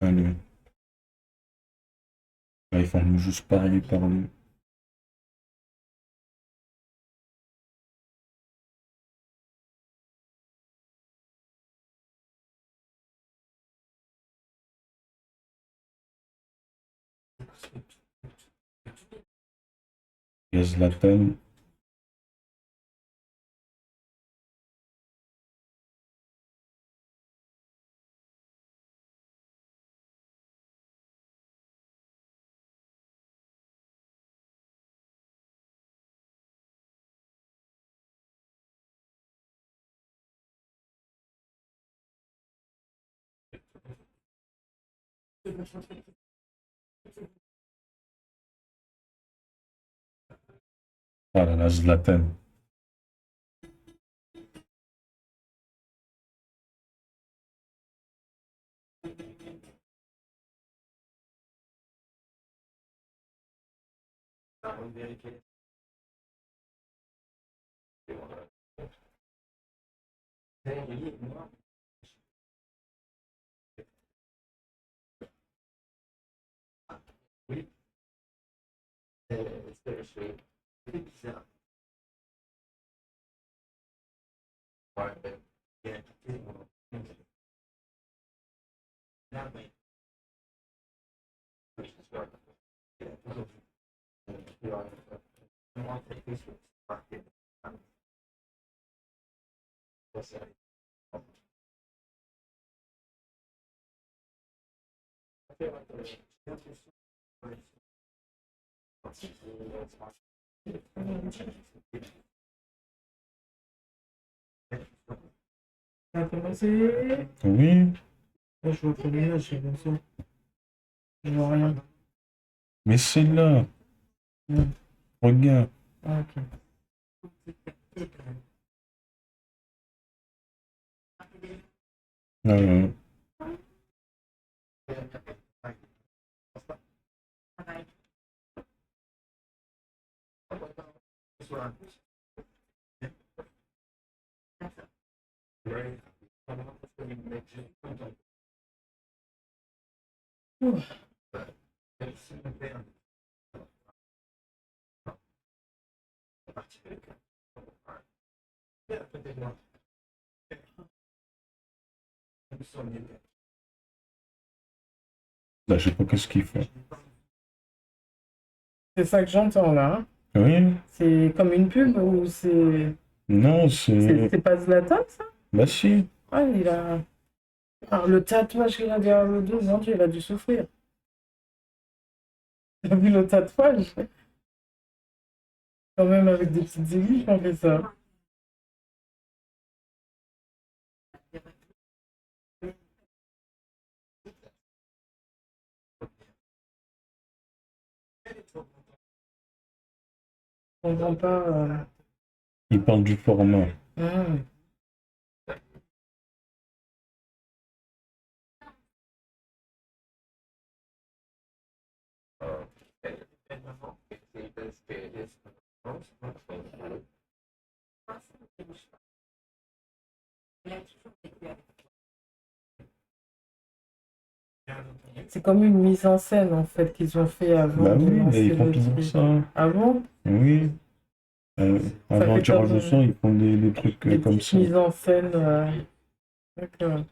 Allez. Là, ils font juste parler, parler. Il y a Zlatan. Voilà, la Zlatan. Ça a commencé. Oui, Là, je vois pas l'image, c'est comme ça. Je vois rien. mais c'est là. Hmm. Regarde. Ah, ok. Euh, Ouh. là, je sais pas qu'est-ce qu'il fait. C'est ça que j'entends là, hein. Oui, C'est comme une pub ou c'est. non, C'est pas Zlatan, ça? bah si. Ah, il a. Alors, le tatouage qu'il a derrière le dos, mon Dieu, il a dû souffrir. T'as vu le tatouage? Quand même avec des petites aiguilles qu'on fait ça. On comprend pas. Il parle du format. Hmm. C'est comme une mise en scène en fait qu'ils ont fait avant Bah de oui, mais lancer ils font le toujours truc. ça. Ah bon? Oui. Ça Avant le fait tirage comme au sort, ils font des trucs des comme petites ça. mises en scène. D'accord.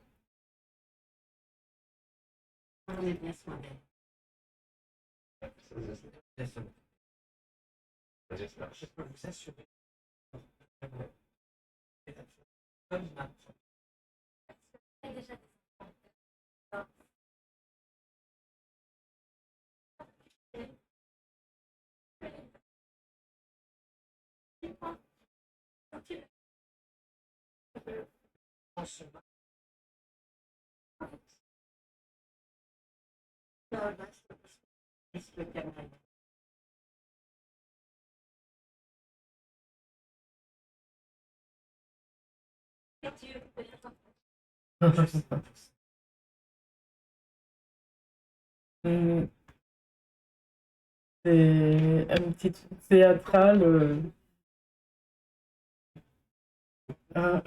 Hmm. C'est un petit truc théâtral. Ah,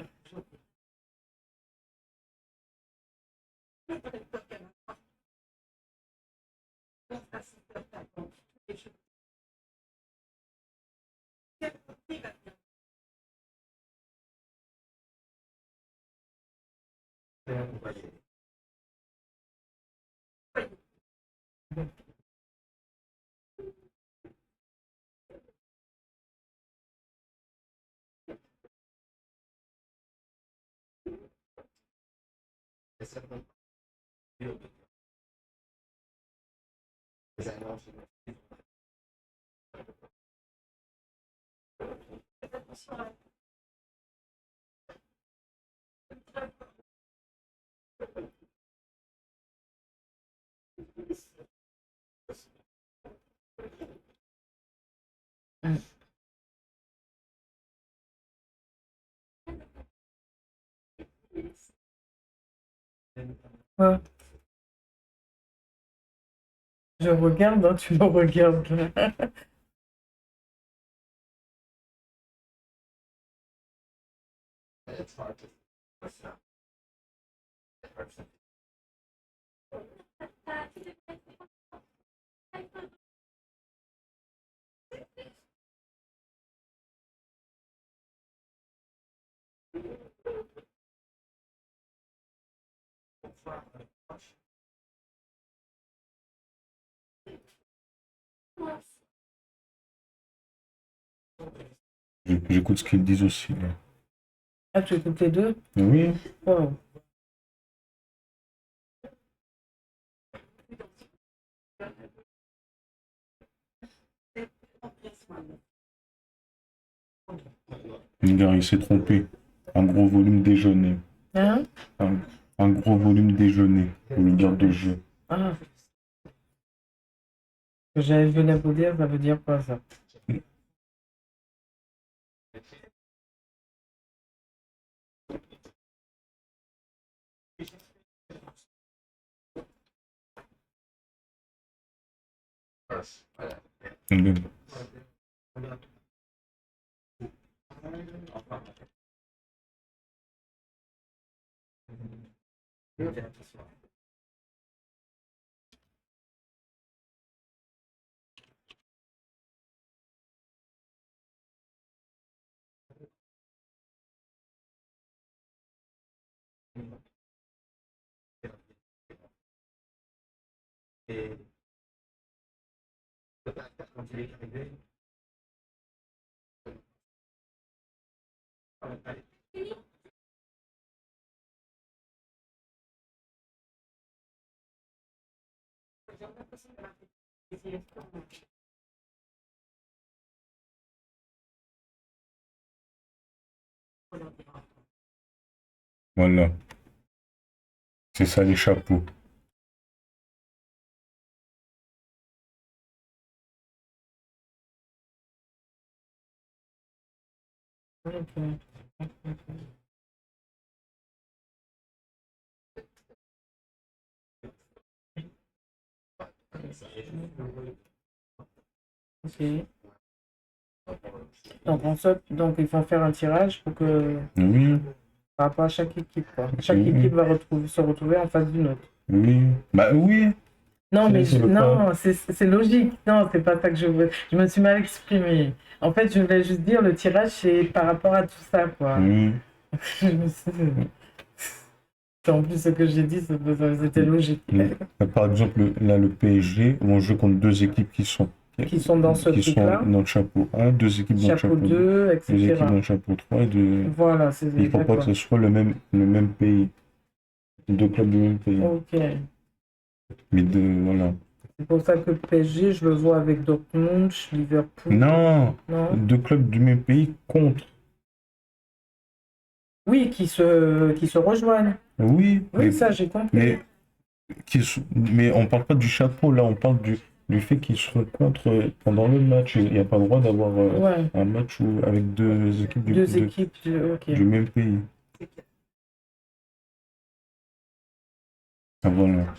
Ouais. Je regarde, hein, tu me regardes. J'écoute ce qu'ils disent aussi. Ah, tu écoutes les deux? Oui, Wow. le gars, il s'est trompé. Un gros volume déjeuner. Hein? Un, un gros volume déjeuner. Pour lui dire de jeu. Ah, ce que j'avais venu vous dire, ça veut dire quoi ça? Le- Voilà. C'est ça les chapeaux. Ok. Ok. Donc, donc, ils vont faire un tirage pour que, Oui, par rapport à chaque équipe, quoi. Chaque oui, équipe va se retrouver en face d'une autre. oui. Bah oui. Non, mais C'est le non, c'est logique. Non, c'est pas ça que je veux. Je me suis mal exprimée. En fait, je voulais juste dire le tirage, c'est par rapport à tout ça, quoi. Oui. Je me suis- En plus, ce que j'ai dit, c'était logique. Par exemple, là, le PSG, on joue contre deux équipes Qui sont dans ce qui sont truc-là, dans le chapeau 1, deux équipes dans le chapeau chapeau 2, 2, deux équipes etc. dans le chapeau 3 et deux. Voilà, c'est Il faut pas que d'accord. ce soit le même pays. Deux clubs du même pays. Ok. Mais de, voilà. C'est pour ça que PSG, je le vois avec Dortmund, Liverpool. Non! Non? Deux clubs du même pays contre. Oui, qui se rejoignent. Oui, Oui, ça, j'ai compris. mais, mais on parle pas du chapeau, là, on parle du fait qu'ils seront contre pendant le match. Il n'y a pas le droit d'avoir Ouais, un match avec deux équipes deux équipes. Ok. du même pays. Ah, voilà.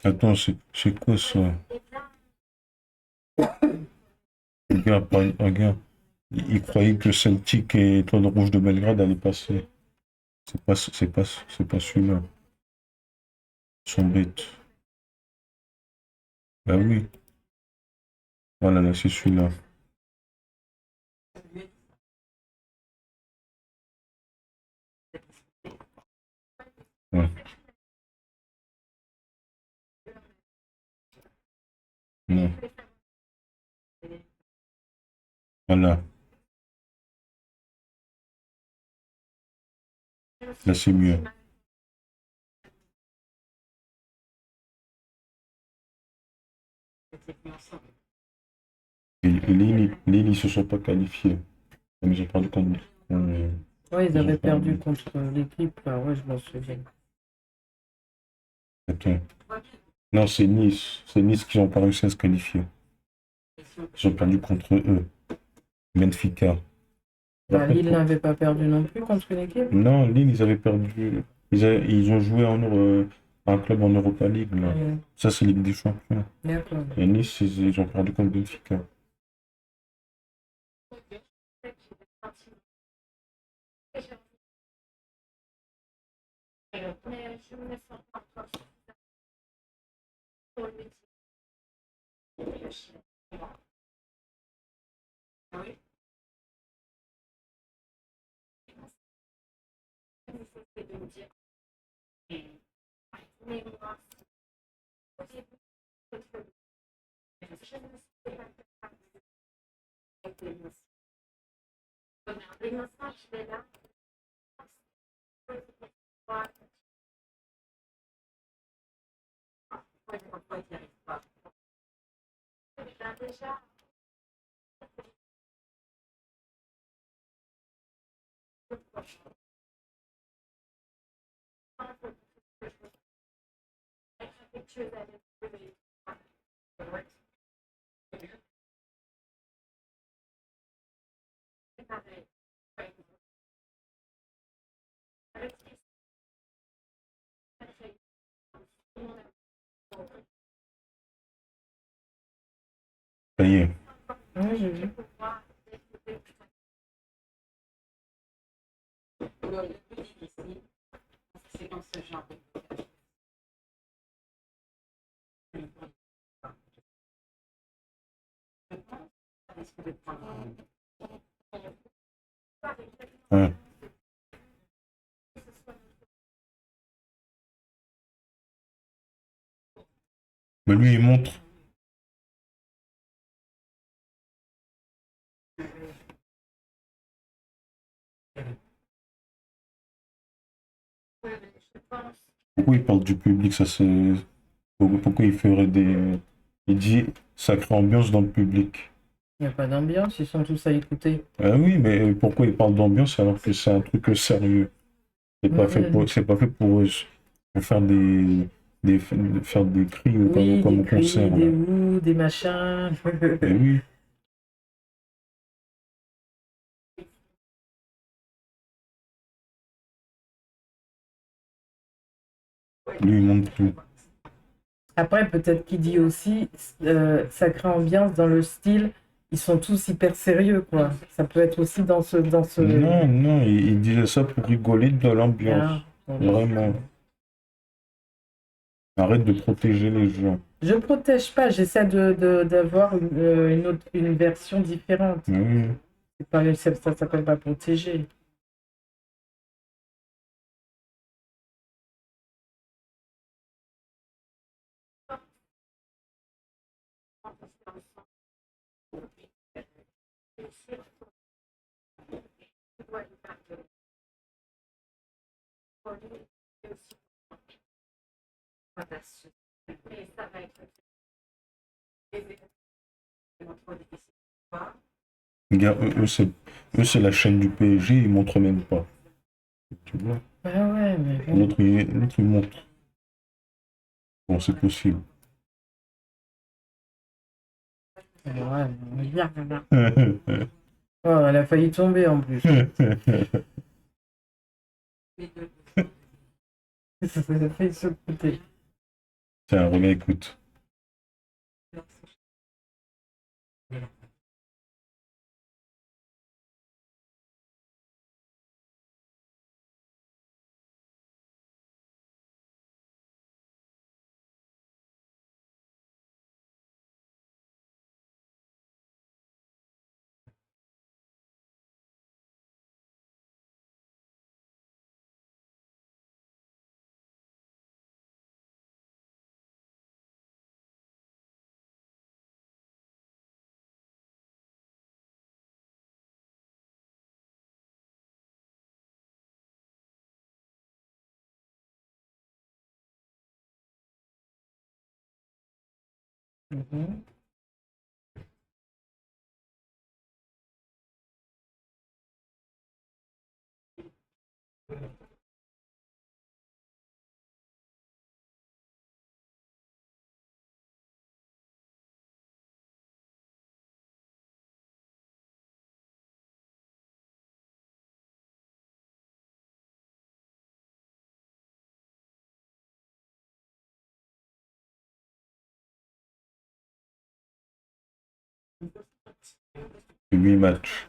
Attends, c'est quoi ça? Regarde, regarde. Il croyait que Celtic et Étoile Rouge de Belgrade allaient passer. C'est pas celui-là. Ils sont bêtes. Bah oui. Voilà, là, c'est celui-là. Ouais. Non. Voilà. Là, c'est mieux. Et Lille, ils se sont pas qualifiés. Ils ont perdu contre. Ouais, ils Ils ont avaient perdu perdu. contre l'équipe, là. Ouais, je m'en souviens. Attends. Non, c'est Nice. C'est Nice qui n'ont pas réussi à se qualifier. Ils ont perdu contre eux. Benfica. Bah, Après, Lille n'avait pas perdu non plus contre une équipe. non, Lille, ils avaient perdu. Ils ont joué un club en Europa League, là. Ça, c'est Ligue des Champions. D'accord. Et Nice, ils ont perdu contre Benfica. Ça y est. Ouais, j'ai vu. Ouais. Mais lui, il montre. Pourquoi il parle du public, ça c'est. Pourquoi il ferait des. Il dit sacrée ambiance dans le public. Il n'y a pas d'ambiance, ils sont tous à écouter. Ah oui, mais pourquoi il parle d'ambiance alors que c'est un truc sérieux? C'est pas fait pour faire faire des cris Oui, comme des au cris, concert, des là. ouh, des machins. Eh oui, lui, il montre tout. Après, peut-être qu'il dit aussi sacrée ambiance dans le style, ils sont tous hyper sérieux, quoi. Ça peut être aussi dans ce... Non, non, il disait ça pour rigoler de Ah, l'ambiance. bon. Vraiment. Arrête de protéger les gens. Je protège pas, j'essaie d'avoir une version différente. Oui. C'est pas, ça s'appelle pas protéger. Regarde, eux, c'est la chaîne du PSG, ils montrent même pas. Tu vois? Ah ouais, mais bon. L'autre, il montre. Bon, c'est possible. Ouais, bien, bien. Oh, elle a failli tomber en plus. Ça a failli se couper. Tiens, reviens, écoute. Mhm. Huit matchs.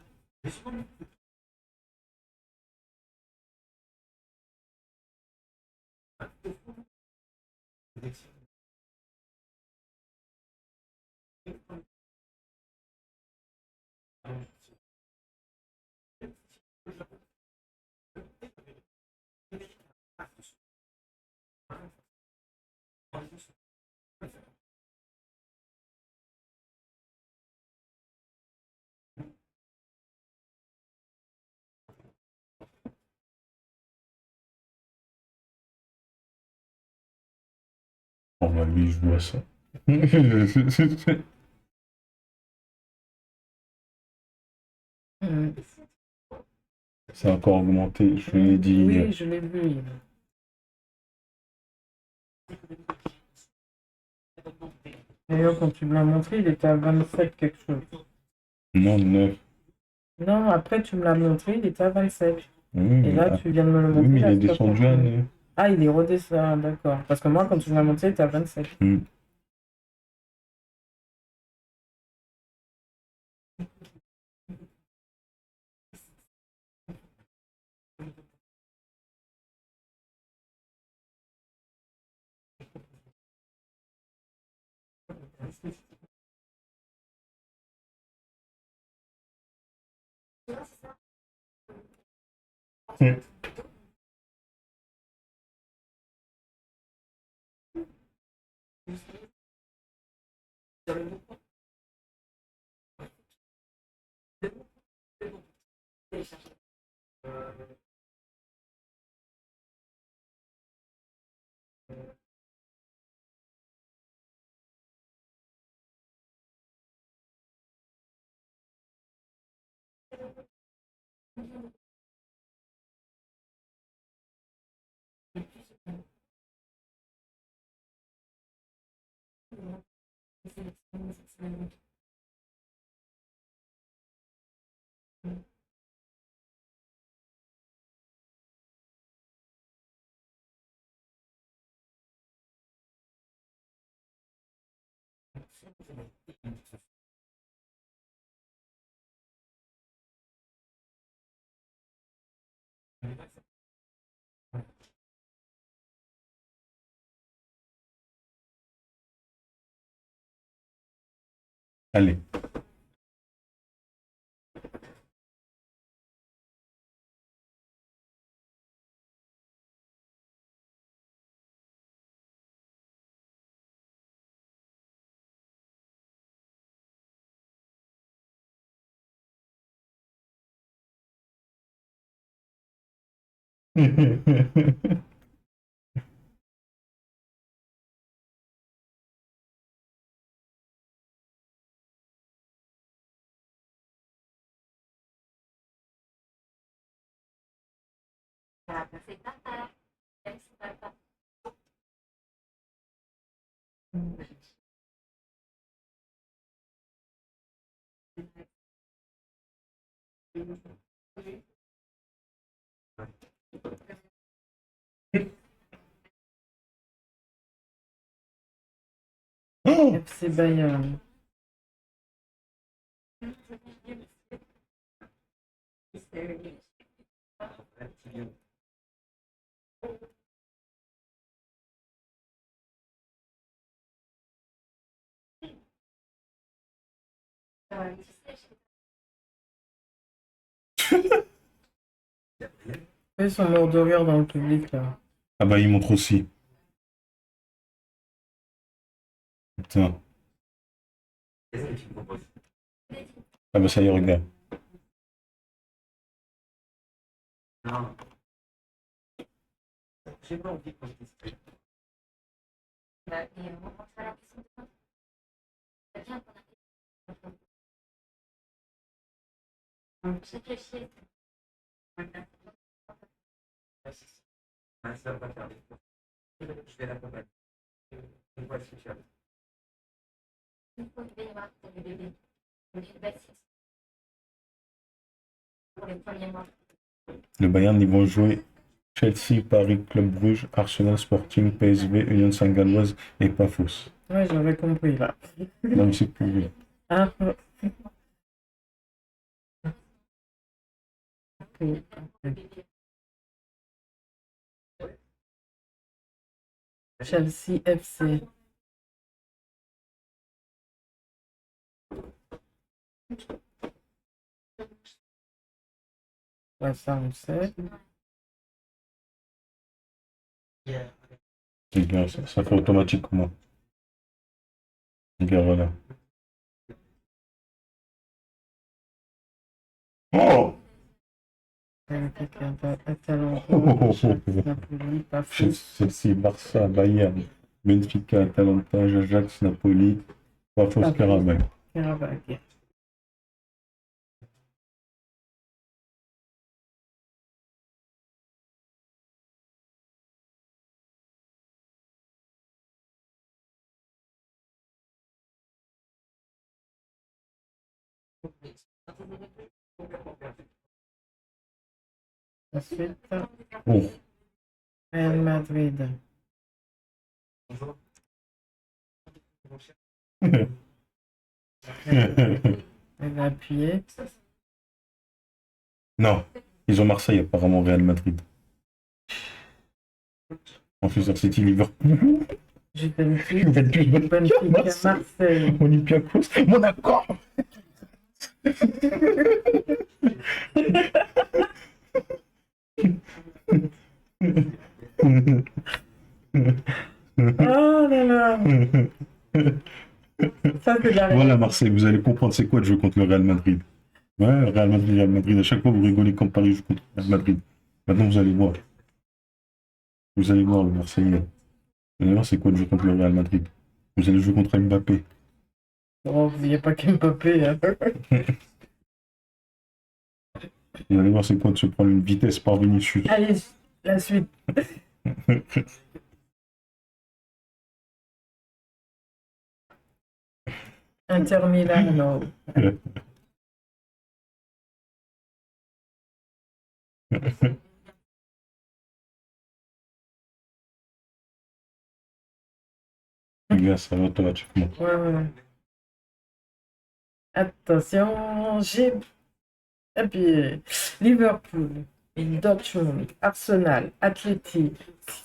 Oh, bah, lui, je vois ça. Mhm. Ça a encore augmenté, je l'ai dit hier. Oui, je l'ai vu. D'ailleurs, quand tu me l'as montré, il était à 27 quelque chose. Non, 9. Non, après, tu me l'as montré, il était à 27. Oui, Et là, tu viens de me le oui, montrer, mais il est il à est descendu à 69. 9. Ah, il est redescendu, d'accord. Parce que moi, quand tu me l'as montré, il était à 27. Hmm. Hmm. Allez. FC Bayern. Ils sont morts de rire dans le public là. Ah bah, il montre aussi. Putain. Ah bah, ça y est, regarde. Non. J'ai pas envie qu'on dise. Ah, ça va pas faire. Je vais la combattre. Je vois ce que tu as. Le Bayern, ils vont jouer Chelsea, Paris, Club Bruges, Arsenal, Sporting, PSV, Union Saint-Galloise et Pafos. Ouais, j'avais compris là. Non, mais c'est plus. Ah, Chelsea FC. Ouais, ça on sait. C'est bien, ça fait automatiquement. Regarde, voilà. Oh! Napoli, pas fou. Chelsea, Barça, Bayern, Benfica, Atalanta, Ajax, Napoli, Pafos, Karabakh. Karabakh. Ensuite, Oh. Real Madrid. Bonjour. Elle va appuyer. Non, ils ont Marseille, apparemment Real Madrid. Manchester City, Liverpool, Juventus. Juventus, Benfica, Marseille. Olympiakos, Monaco. Oh là là. Ça, c'est de la Voilà Marseille, vous allez comprendre c'est quoi de jouer contre le Real Madrid. Ouais, Real Madrid, Real Madrid. À chaque fois, vous rigolez comme Paris joue contre le Real Madrid. Maintenant, vous allez voir. Vous allez voir le Marseillais. Vous allez voir c'est quoi de jouer contre le Real Madrid. Vous allez jouer contre Mbappé. Oh, il n'y a pas qu'Mbappé. Hein. Vous allez voir c'est quoi de se prendre une vitesse par Vinicius. Allez, la suite. Inter Milano. Les gars, ça va automatiquement. Ouais, ouais. Attention, j'ai appuyé. Liverpool, Dortmund, Arsenal, Atleti,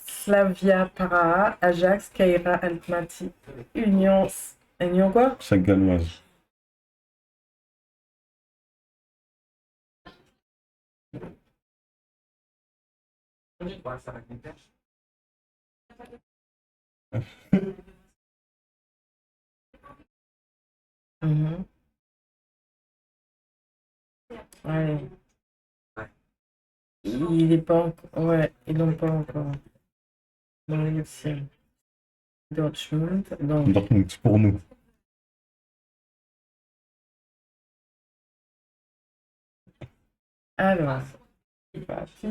Slavia Praha, Ajax, Caira Almaty, Union. Union quoi? Ça galloise. Ça va être Mhm. Ouais. Il est pas encore. Ouais, ils l'ont pas encore. Dans les ciel. Dortmund. Donc, Dortmund, c'est pour nous. alors, c'est parti.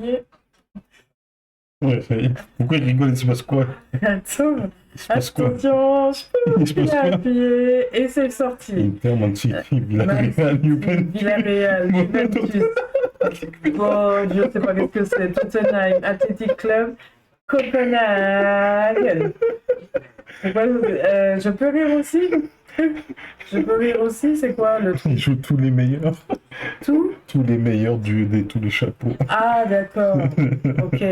Ouais, ça y est. Pourquoi il rigole? Il se passe quoi? Attends, Il se passe quoi? attention, je peux Il se passe quoi? appuyer et c'est sorti. Inter, Man City, Villarreal, Juventus. Villarreal, Juventus. Bon, je sais pas qu'est-ce que c'est. Tottenham, Athletic Club, Copenhague. C'est quoi, je peux rire aussi? Je peux rire aussi, c'est quoi le truc? Il joue tous les meilleurs. Tout? Tous les meilleurs de tous les chapeaux. Ah, d'accord. Ok.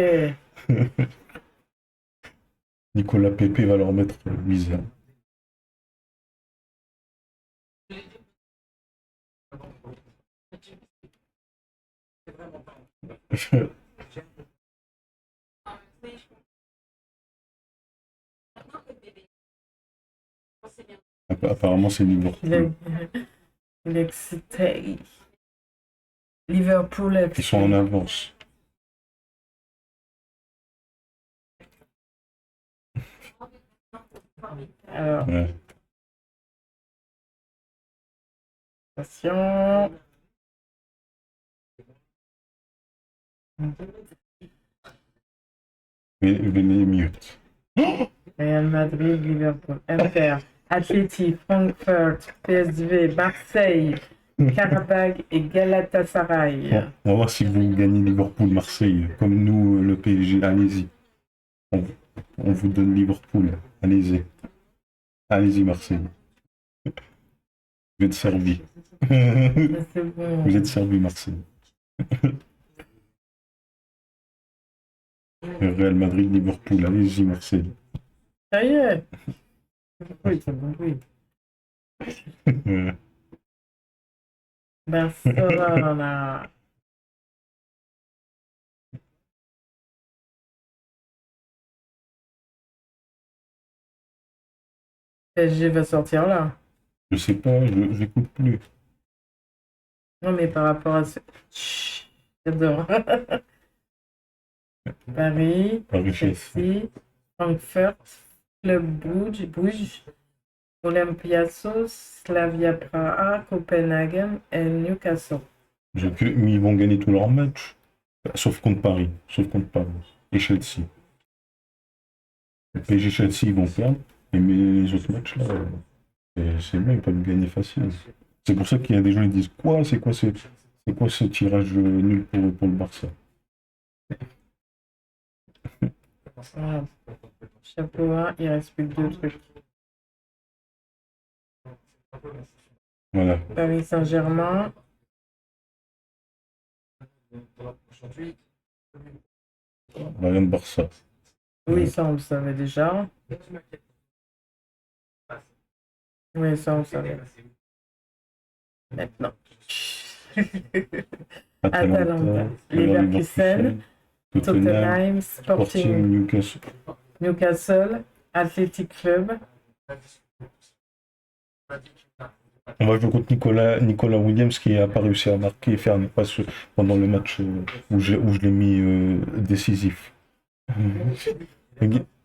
Nicolas Pépé va leur mettre misère. Apparemment, c'est Il Liverpool. est, il est excité. Liverpool Ils sont en FC. avance. Alors, Ouais. attention. Mais mute. Real Madrid, Liverpool, Inter, Atleti, Francfort, PSV, Marseille, Karabakh et Galatasaray. Bon, on va voir si vous gagnez Liverpool-Marseille. Comme nous, le PSG, allez-y. On vous donne Liverpool. Allez-y. Allez-y, Marseille. Vous êtes servi. C'est bon. Vous êtes servi, Marseille. Real Madrid, Liverpool. Allez-y, Marseille. Ça y est. Oui, c'est bon, oui. Barcelona. PSG va sortir là. Je sais pas, je n'écoute plus. Non, mais par rapport à ce. Chut, j'adore. Paris, Paris, Chelsea, Francfort, Club Bruges, Olympiakos, Slavia Praha, Copenhagen et Newcastle. Mais ils vont gagner tous leurs matchs. Sauf contre Paris. Sauf contre Paris. Et Chelsea. Le PSG Chelsea, ils vont perdre. Mais les autres matchs, là, c'est bien, ils peuvent gagner facile. C'est pour ça qu'il y a des gens qui disent quoi? C'est quoi ce tirage nul pour le Barça? Voilà. Chapeau 1, il reste plus que 2 trucs. Voilà. Paris Saint-Germain, Rien de Barça. oui, ça on le savait déjà. Oui, ça on le savait. Maintenant. Atalanta, Leverkusen, Tottenham, Sporting Newcastle. Newcastle, Athletic Club. On va jouer contre Nicolas Williams qui n'a pas réussi à marquer et faire une passe pendant le match où je l'ai mis décisif.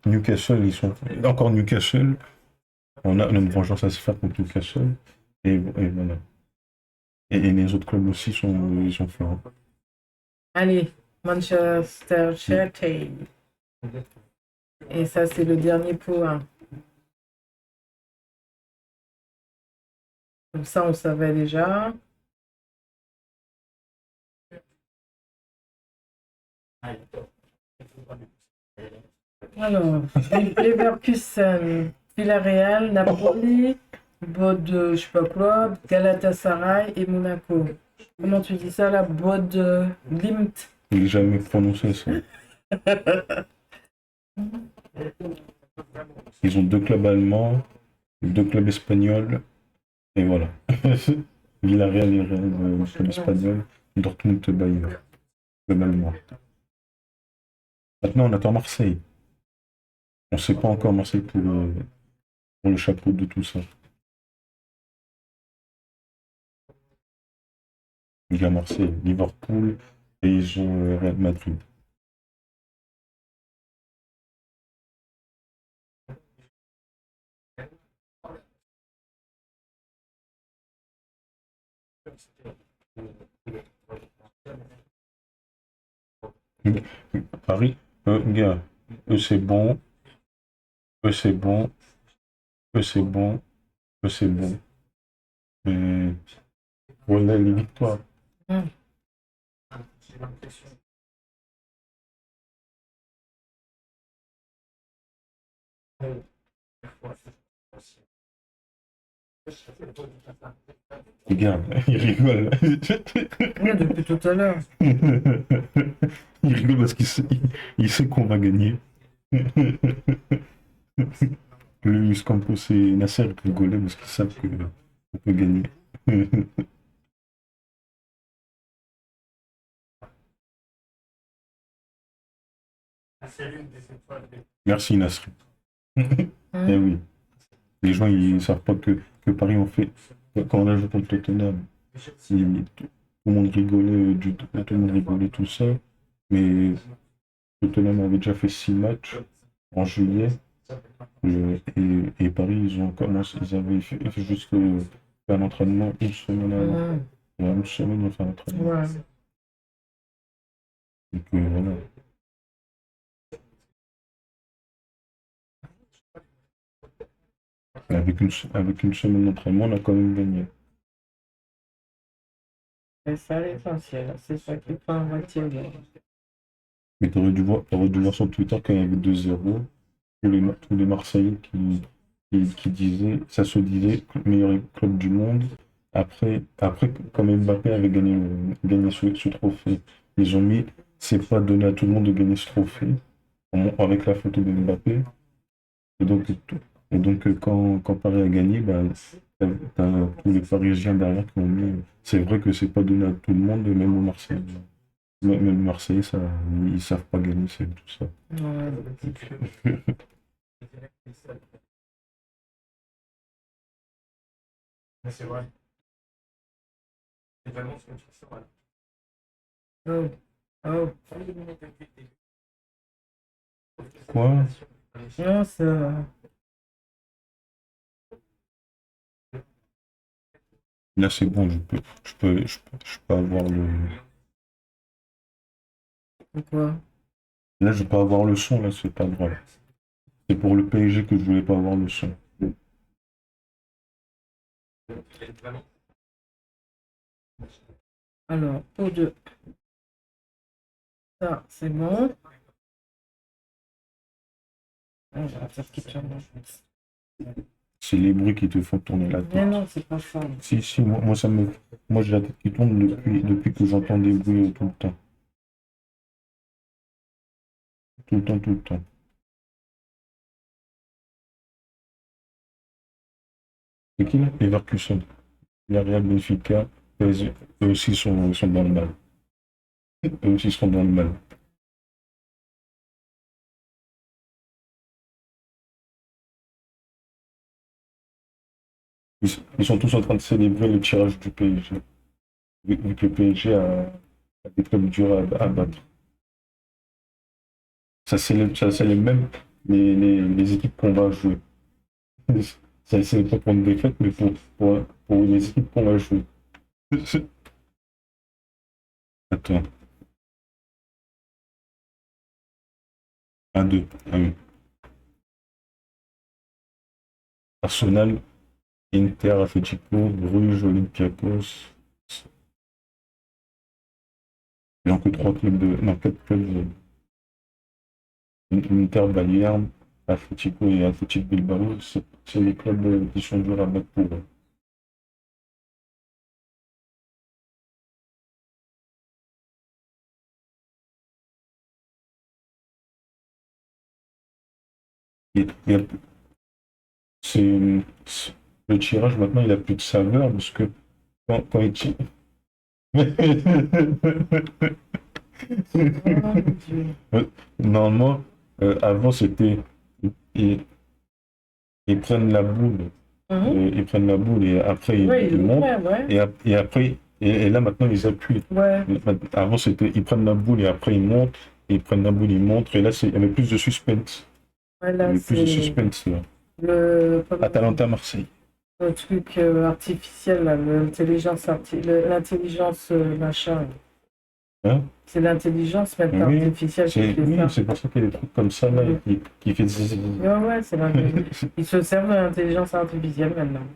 Newcastle, ils sont. Encore Newcastle. On a une vengeance à se faire contre Newcastle. Et voilà. Et les autres clubs aussi ils sont forts. Allez, Manchester City. Et ça, c'est le dernier point. Comme ça, on savait déjà. Alors, Leverkusen, Villarreal, Napoli, Bod, je sais pas quoi, Galatasaray et Monaco. Comment tu dis ça là? Bod Glimt. Je l'ai jamais prononcé ça. Ils ont 2 clubs allemands, 2 clubs espagnols, et voilà. Villarreal et Real, club espagnol, Dortmund, Bayern, club allemand. Maintenant, on attend Marseille. On ne sait pas encore Marseille pour le chapeau de tout ça. Il y a Marseille, Liverpool et ils ont Real Madrid. Paris, gars, eux c'est bon, eux c'est bon, eux c'est bon, eux c'est bon. Mais voilà les victoires. Regarde, il rigole. Ouais, depuis tout à l'heure. Il rigole parce il sait qu'on va gagner. Luis Campos et Nasser rigolaient parce qu'ils savent qu'on peut gagner. Merci Nasser. Eh oui, les gens ils savent pas que Paris ont fait. Quand on a joué contre Tottenham, tout le monde rigolait, tout le monde rigolait tout ça. Mais Tottenham avait déjà fait 6 matchs en juillet. Et Paris, ils ont commencé, ils avaient fait juste fait un entraînement une semaine avant. Mhm. Ouais, une semaine, ils ont fait un entraînement. Ouais. Donc voilà. Et avec une semaine d'entraînement, on a quand même gagné. C'est ça l'essentiel. C'est ça qui fait un moitié bien. Mais t'aurais dû voir sur Twitter quand il y avait 2-0, tous les Marseillais qui disaient, ça se disait, meilleur club du monde. Après quand Mbappé avait gagné ce trophée, ils ont mis, c'est pas donné à tout le monde de gagner ce trophée, avec la photo de Mbappé. Et donc, quand Paris a gagné, bah, t'as tous les Parisiens derrière qui ont mis, c'est vrai que c'est pas donné à tout le monde, même aux Marseillais. Même les Marseillais, ça, ils savent pas gagner, c'est tout ça. Ouais. C'est vrai. Oh. Oh. Quoi? Non, ça. Là, c'est bon, je peux avoir le. Pourquoi? Là, je peux avoir le son, là, c'est pas grave. C'est pour le PSG que je voulais pas avoir le son. Alors, pour deux. Ça, c'est bon. On va faire quelque chose. C'est les bruits qui te font tourner la Mais tête. non, c'est pas ça. Si, moi j'ai la tête qui tourne depuis que j'entends des bruits tout le temps. Tout le temps, tout le temps. C'est qui là? Leverkusen. Real Benfica. PSG. Eux aussi sont dans le mal. Eux aussi sont dans le mal. Ils sont tous en train de célébrer le tirage du PSG. Vu que le PSG a des clubs durs à battre. Ça célèbre même les équipes qu'on va jouer. Ça célèbre pas pour une défaite, mais pour les équipes qu'on va jouer. Attends. 1-2. Ah oui. Arsenal, Inter, Atletico, Bruges, Olympiakos. Il n'y a que 3 clubs non, 4 clubs. Inter, Bayern, Atletico et Athletic Bilbao. C'est les clubs qui sont durs à battre pour eux. Il y a- c'est- le tirage maintenant, il a plus de saveur parce que quand il tire. Oh mon Dieu. Normalement, avant c'était. Ils, ils prennent la boule. Mhm. Ils prennent la boule et après Ouais, ils il montent. l'ouvrait, ouais. Et après, et là maintenant ils appuient. Ouais. Avant c'était ils prennent la boule et après ils montent. Et ils prennent la boule, ils montrent. Et là, il y avait plus de suspense. Ouais, Il y là, avait plus de c'est suspense là. le Atalanta, Marseille. truc artificiel, là, l'intelligence machin. Hein? C'est l'intelligence même Oui, artificielle qui fait oui, ça. c'est pour ça qu'il y a des trucs comme ça là Mhm. qui fait zzzz. Ouais, ouais, c'est l'intelligence. Ils se servent de l'intelligence artificielle maintenant.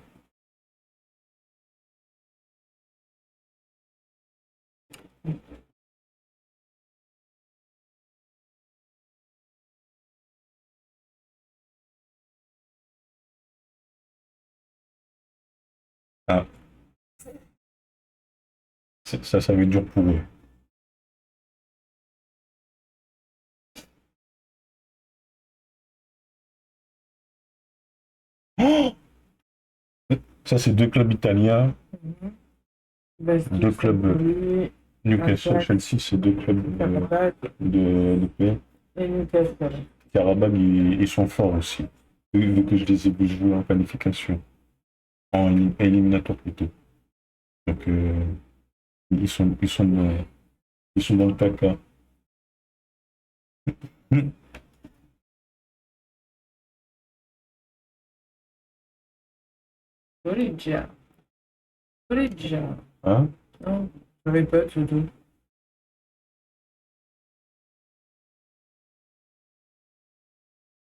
Ah, ça va être dur pour eux. Oh, ça, c'est deux clubs italiens, Mhm. Basque, deux clubs Napoli, Newcastle, Ajax, Chelsea, c'est deux clubs Karabakh de pays. et Newcastle. Karabakh, ils sont forts aussi, vu que je les ai vus jouer en qualification, éliminatoire plutôt. Donc, ils sont dans le caca. Perugia. Perugia. Hein? Non, je répète, du tout.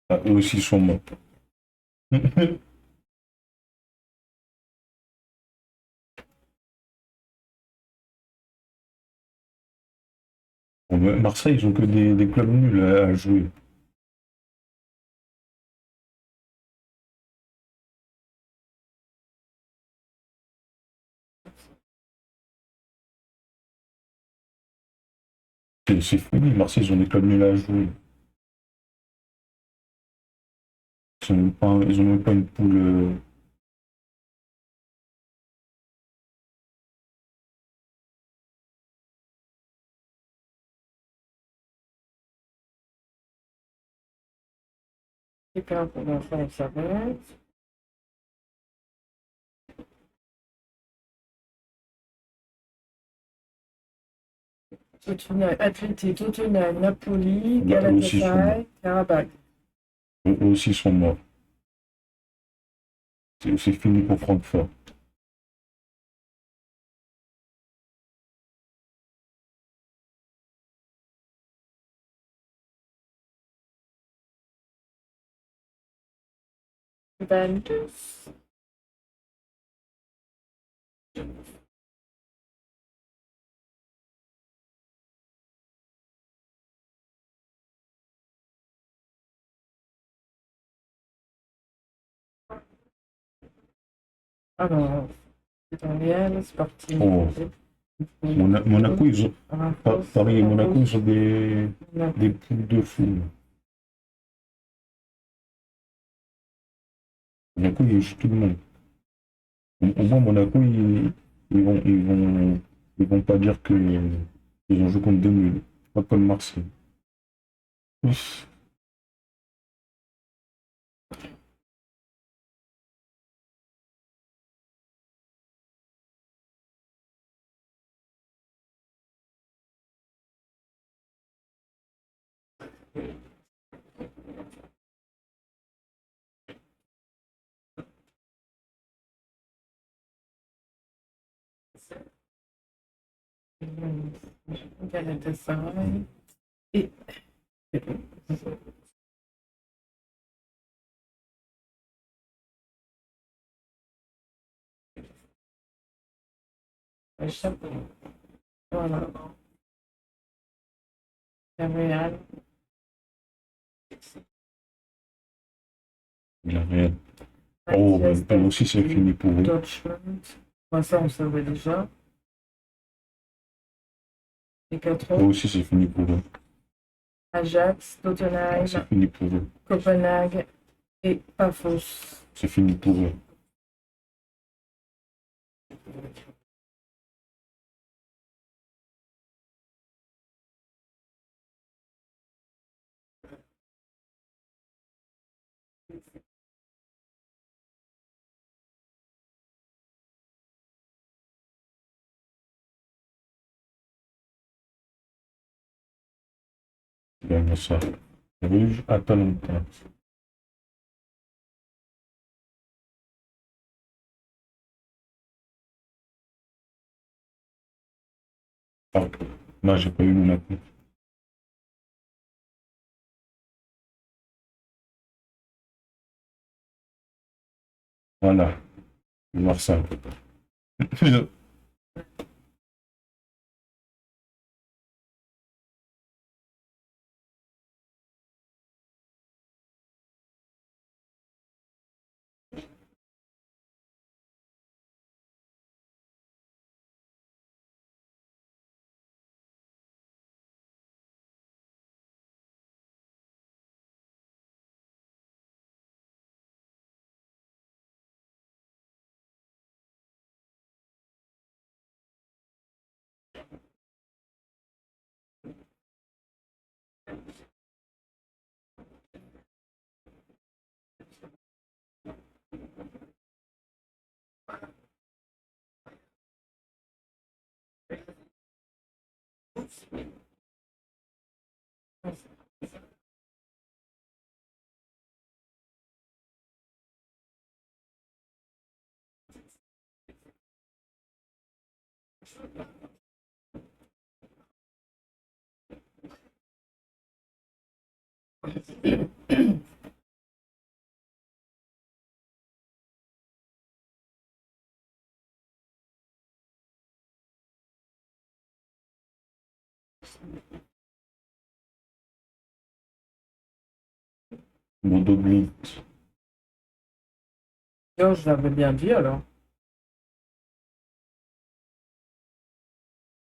Ah, eux aussi sont morts. Bon, Marseille, ils ont que des clubs nuls à jouer. C'est fini, Marseille, ils ont des clubs nuls à jouer. Ils ont même pas une poule. C'est clair pour l'instant, ça s'arrête. Tottenham, Atleti, Tottenham, Napoli, Bah, eux aussi sont morts. Galatasaray, Karabakh. Eux aussi sont morts. C'est fini pour Francfort. Juventus. Alors, c'est un Real, Sporting. Oh. Monaco, ils ont. Paris et Monaco, ils ont des poules de fou. Monaco, ils jouent tout le monde. Au moins, Monaco, ils vont pas dire que ils ont joué contre des nuls. Pas comme Marseille. Ouf. Galatasaray. Et. Voilà. Le Real. Villarreal. Oh, eux aussi, c'est fini pour eux. Dortmund. Moi, ça, on savait déjà. Les quatre Eux autres. aussi, c'est fini pour eux. Ajax, Tottenham, C'est fini pour eux. Copenhague et Pafos. C'est fini pour eux. Bien ça. Rouge, Atalanta. Ah, non, j'ai pas eu Monaco. Voilà, je vais voir ça. Bodo Glimt. Non, je l'avais bien dit alors.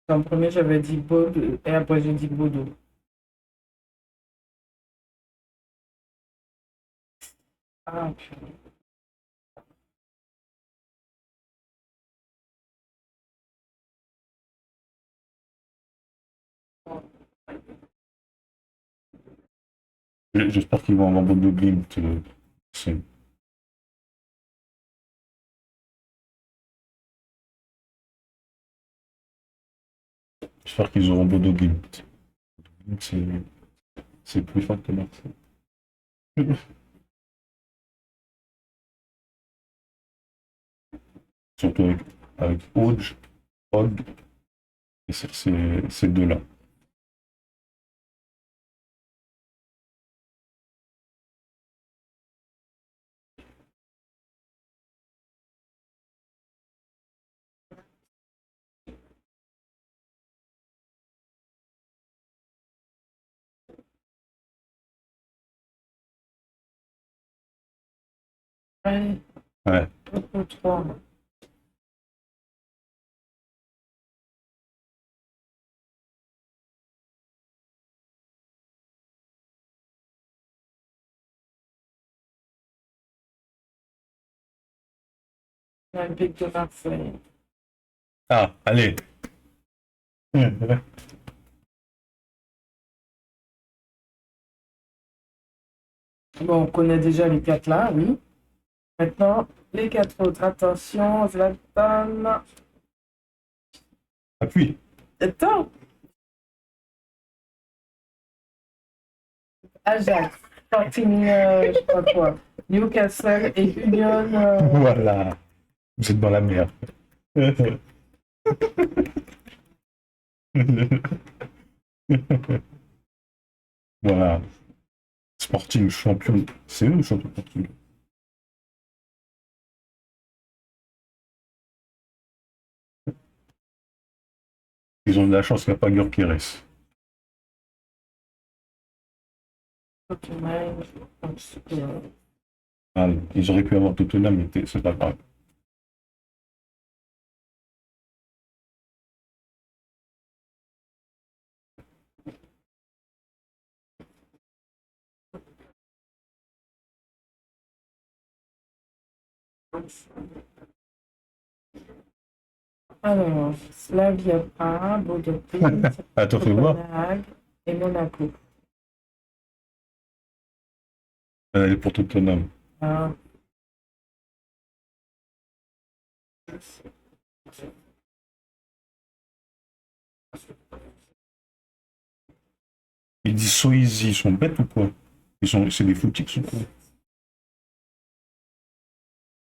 En premier, j'avais dit Bod et après j'ai dit Bodo. Ah, purée. J'espère qu'ils vont avoir Bodo Glimt. C'est- J'espère qu'ils auront Bodo Glimt. C'est plus fort que Marseille. Surtout avec Auge, Og, et ces deux-là. Ouais, Ouais. beaucoup trop. Olympique de Marseille. Ah, allez. Bon, on connaît déjà les quatre là, oui. Maintenant, les quatre autres. Attention, Zlatan. Appuie. Attends, Ajax, Sporting, je sais pas quoi. Newcastle et Union. Voilà. Vous êtes dans la merde. Voilà. Sporting champion. C'est eux le champion portugais. Ils ont de la chance qu'il n'y a pas Gyökeres. Tottenham, Ah, ils auraient pu avoir Tottenham, mais c'est pas grave. Alors, Slavia Prague, Budapest, Attends, fais voir. Copenhague et Monaco. Elle est pour Tottenham. Ah, Ils disent so easy, ils sont bêtes ou quoi? C'est des footix ou quoi?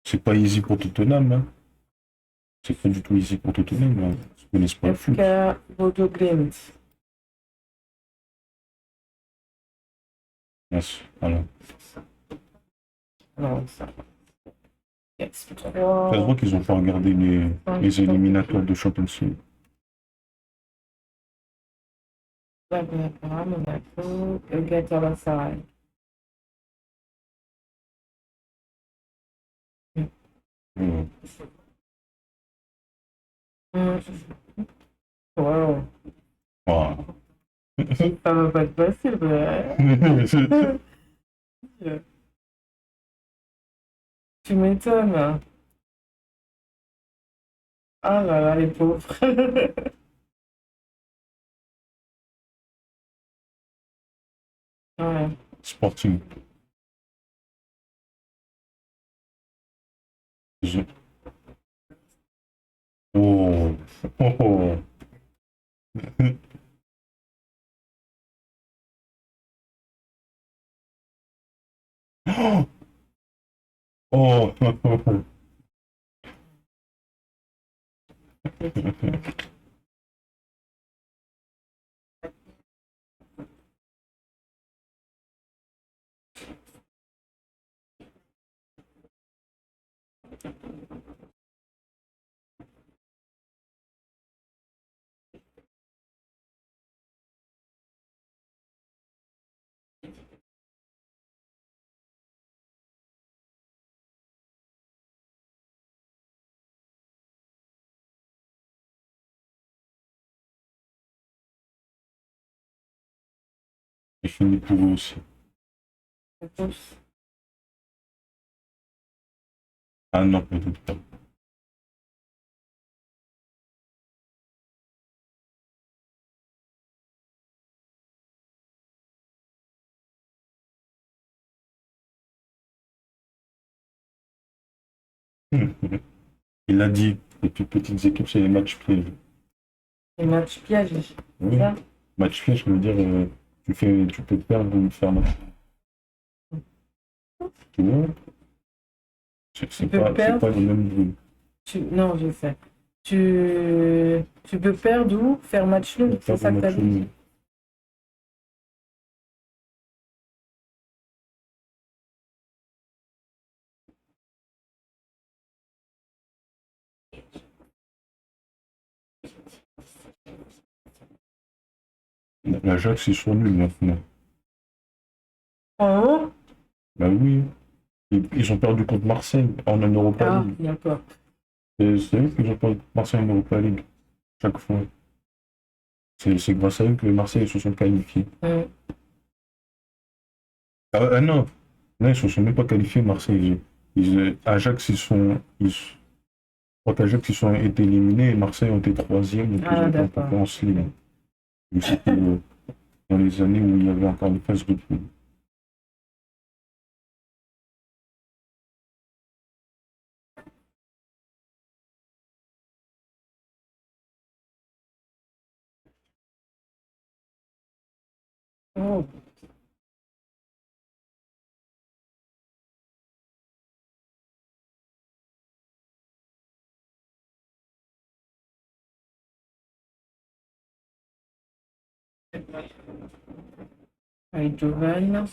C'est pas easy pour Tottenham, hein. C'est pas du tout easy pour Tottenham, hein. Ils connaissent pas le foot. FK Bodo Glimt. Yes, voilà. Alors, ça. Yes, Ça se voit qu'ils ont pas regardé les éliminatoires de Champions League. Slavia Prague, Monaco, Galatasaray. Euh, Wow. voilà. Ça va pas être facile, mais... Tu m'étonnes. Ah là là, les pauvres. Ouais. Sporting. Je- Oh. Oh, oh. Oh. Oh. C'est fini pour eux aussi. En plus. Ah non, peut-être pas. Il a dit, les plus petites équipes, c'est les matchs pièges. Les matchs pièges, Oui. ça. Match piège, ça veut dire tu peux perdre ou faire match. Tu vois? C'est peux pas, c'est perdre. pas le même bruit. Non, je sais. Tu peux perdre ou faire match nul, c'est Perdre ça ou que t'as match dit? nul. L'Ajax, ils sont nuls maintenant. Oh. Bah oui, ils ont perdu contre Marseille en Europa Ah, League. d'accord. C'est eux qui ont perdu contre Marseille en Europa League, chaque fois. C'est grâce à eux que Marseille se sont qualifiés. Mm. Non, non, ils se sont même pas qualifiés, Marseille. Ajax, je crois qu'Ajax, ils sont été éliminés et Marseille ont été troisième, donc ils Ah, ont été en d'accord. conférence libre. Mais c'était dans les années où il y avait encore les phases de poule. Oh. Avec Jovan.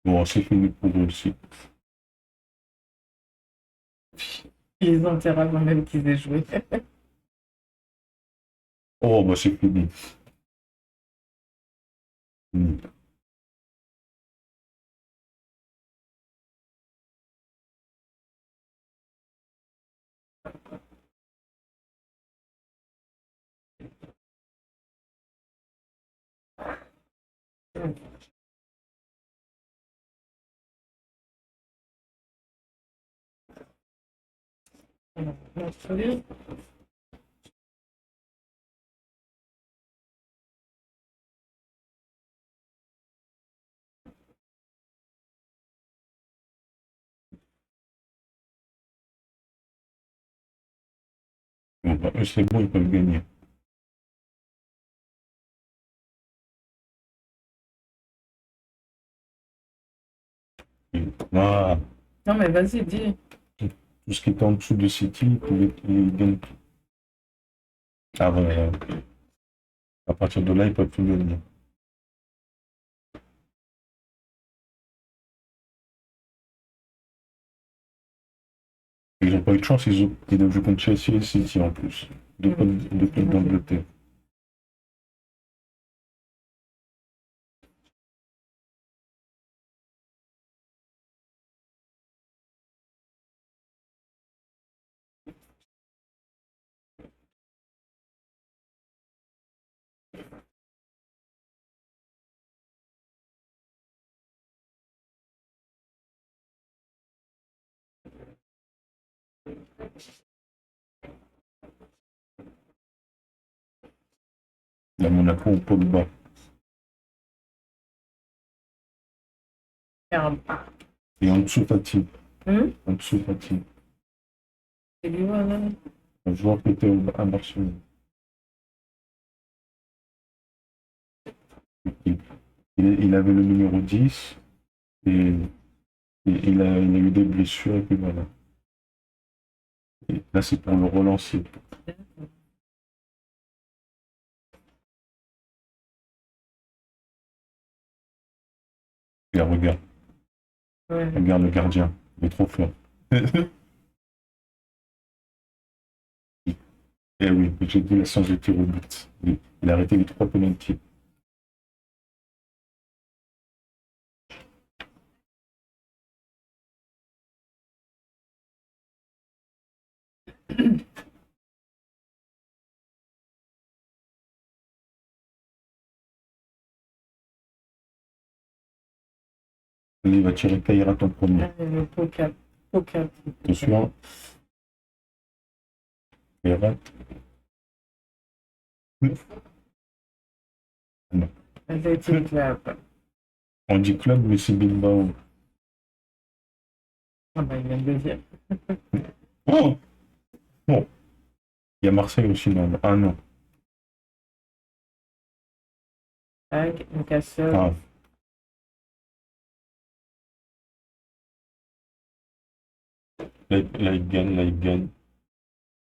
Bon, c'est fini pour eux aussi. Ils ont intérêt avant même qu'ils aient joué. Oh, bah c'est fini. Fini. Mercredi. Bon, bah, eux, c'est bon, ils peuvent gagner. Ah, Non, mais vas-y, dis. tout ce qui était en dessous de City, ils gagnent tout. Ah, voilà. À partir de là, ils peuvent tout gagner. Ils n'ont pas eu de chance, ils doivent jouer contre Chelsea et City en plus. Deux clubs d'Angleterre. Il y a Monaco au pôle bas. Merde. Et en dessous, Fatih. Hum? En dessous, Fatih. C'est lui, voilà. Un joueur qui était à Barcelone. Il avait le numéro 10 et, il a eu des blessures et puis voilà. Et là, c'est pour le relancer. Et regarde, Ouais. regarde le gardien. Il est trop fort. Eh oui, j'ai dit la chance de tir au but. Il a arrêté les 3 penalties. Il va tirer Kaira ton premier. Allez, le poker. Poker. Attention. Kaira. Athletic Club. On dit club, mais c'est Bilbao. Ah bah, il vient de le dire. Oh! Bon. Il y a Marseille aussi dans le... Ah non. Ag, Newcastle. Ah. Là, il gagne, là, il gagne.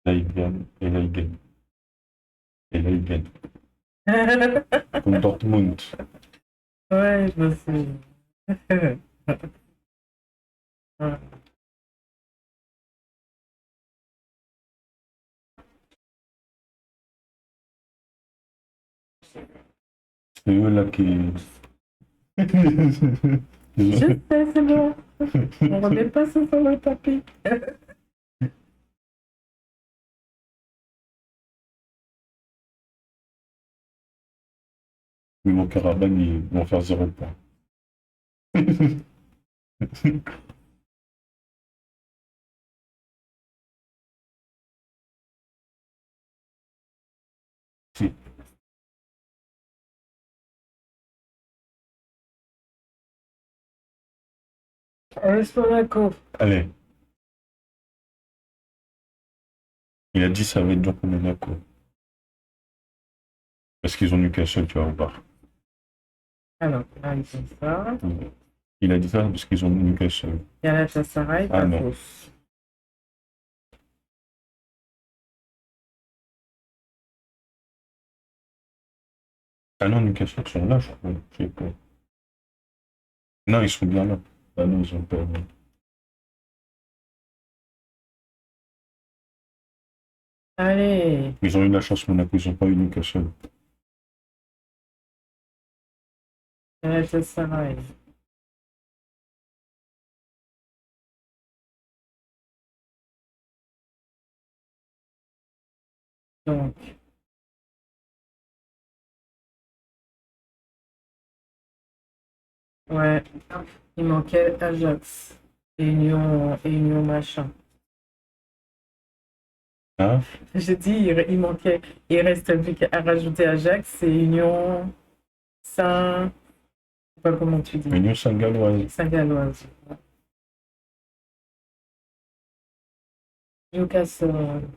Là, il gagne. Et là, il gagne. Et là, il gagne. Comme Dortmund. Ouais, je sais. Ouais. C'est eux là qui... Je sais, c'est bon. On remet pas ça sur le tapis. Mais mon Karabakh, ils vont faire 0 point. Si. AS Monaco. Allez. Il a dit ça va être dur pour Monaco. Parce qu'ils ont Newcastle, tu vas au bar. Ah non, là, ils font ça. Il a dit ça parce qu'ils ont Newcastle. Galatasaray, Ah non. Pafos. Ah non, Newcastle sont là, je crois. Je sais pas. Non, ils sont bien là. Ah non, ils ont pas. Allez, Ils ont eu de la chance, Monaco, ils n'ont pas eu Newcastle. Galatasaray. Donc, ouais, il manquait Ajax. Et Union machin. Hein? J'ai dit, il manquait, il reste plus qu'à rajouter Ajax et Union Saint, je sais pas comment tu dis, Union Saint-Galloise. Saint-Galloise. Newcastle.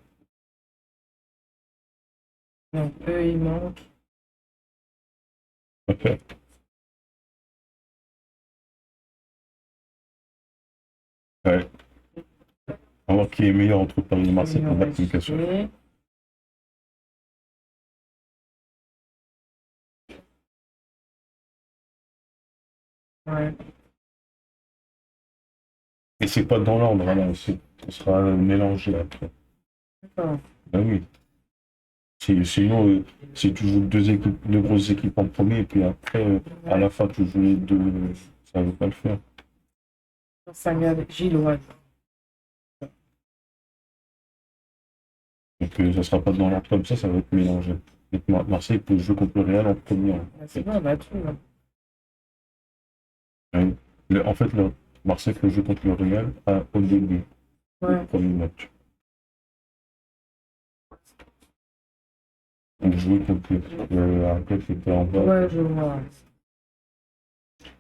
Donc, eux, ils manquent. Ok. Ouais. On va voir qui est meilleur entre Paris et Marseille pour battre Newcastle. Union Ouais. Et c'est pas dans l'ordre, là. Ce sera mélangé après. D'accord. Ben oui. Sinon, si tu joues deux grosses équipes en premier, et puis après, à la fin, tu joues les deux, ça ne veut pas le faire. Saint-Galloise, Gilloise. Donc, ça ne sera pas dans l'ordre comme ça va être mélangé. Donc, Marseille peut jouer contre le Real en premier. Ah, c'est bon, on a tout. Là. Ouais. En fait, Marseille peut jouer contre le Real au début du Ouais. premier match. On jouait contre après c'était en bas. Ouais, je vois.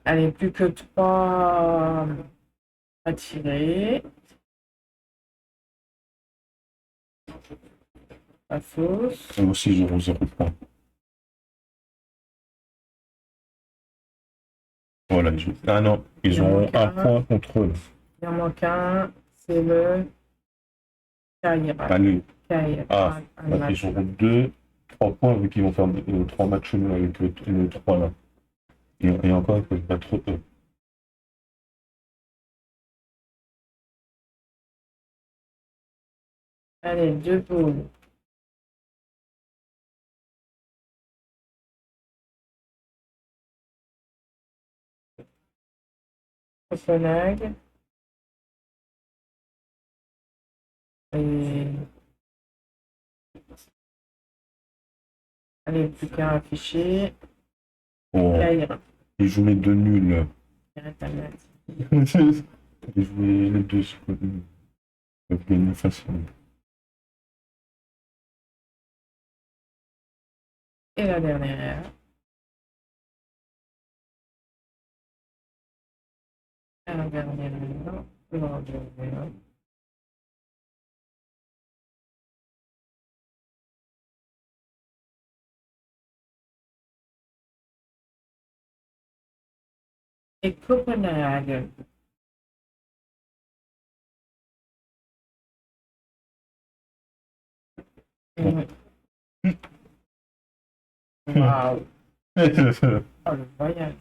Allez, plus que 3 à tirer. La fausse. Et aussi 0-0 points. Voilà, ils jouent. Ah non, ils Il en ont manque un un. point contre eux. Il en manque un. C'est le Kaira. Allez. Kaira. Ah, Un bah, match. ils auront 3 points vu qu'ils vont faire 3 matchs nuls avec le 3 là. Et encore, ils peuvent battre eux. Allez, 2 boules. Copenhague. Et... Allez, plus qu'un affiché. Bon, Kaira. ils jouent les deux nuls. Arrête à mettre. Ils jouent les deux, ils peuvent gagner facilement. Et la dernière. Et la dernière. La dernière. Et Copenhague. Bon. Waouh. Oh, le voyage.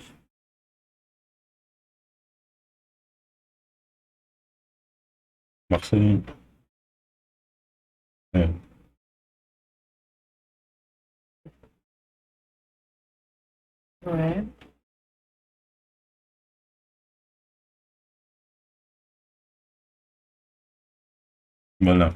Marseille. Ouais. Ouais. Voilà.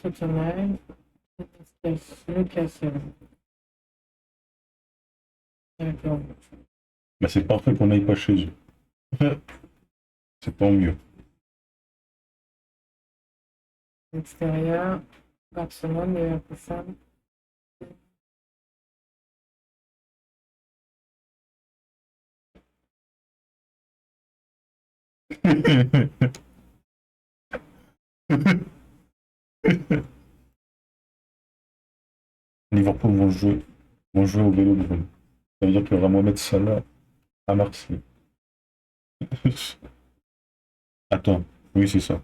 Tottenham. Newcastle. D'accord. Bah, c'est parfait qu'on n'aille pas chez eux. C'est tant mieux. Extérieur. Barcelone, Leverkusen. Liverpool vont jouer au Vélodrome. Ça veut dire qu'il y aura Mohamed Salah à Marseille. Attends, oui, c'est ça.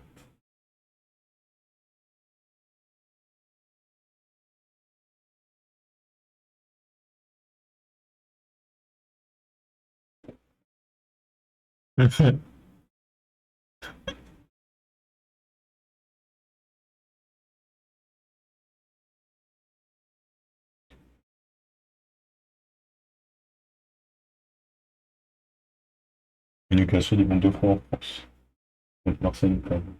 Et Newcastle, ils vont 2 fois en France. Contre Marseille, quand même.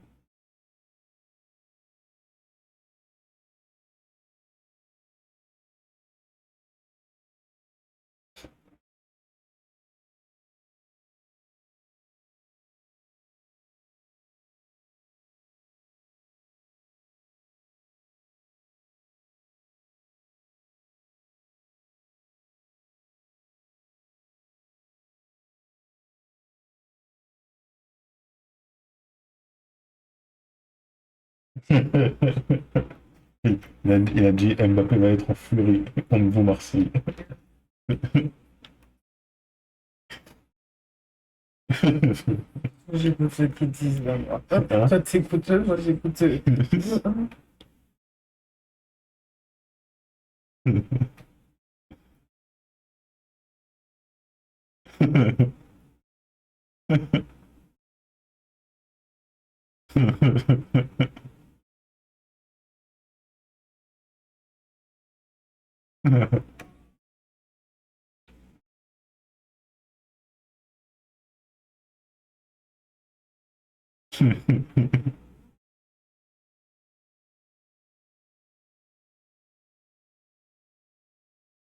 Il a dit Mbappé va être en furie contre vous, Marseille. J'écoute ceux qui disent là, moi. Hein? Toi, t'écoutes eux, moi, j'écoute eux.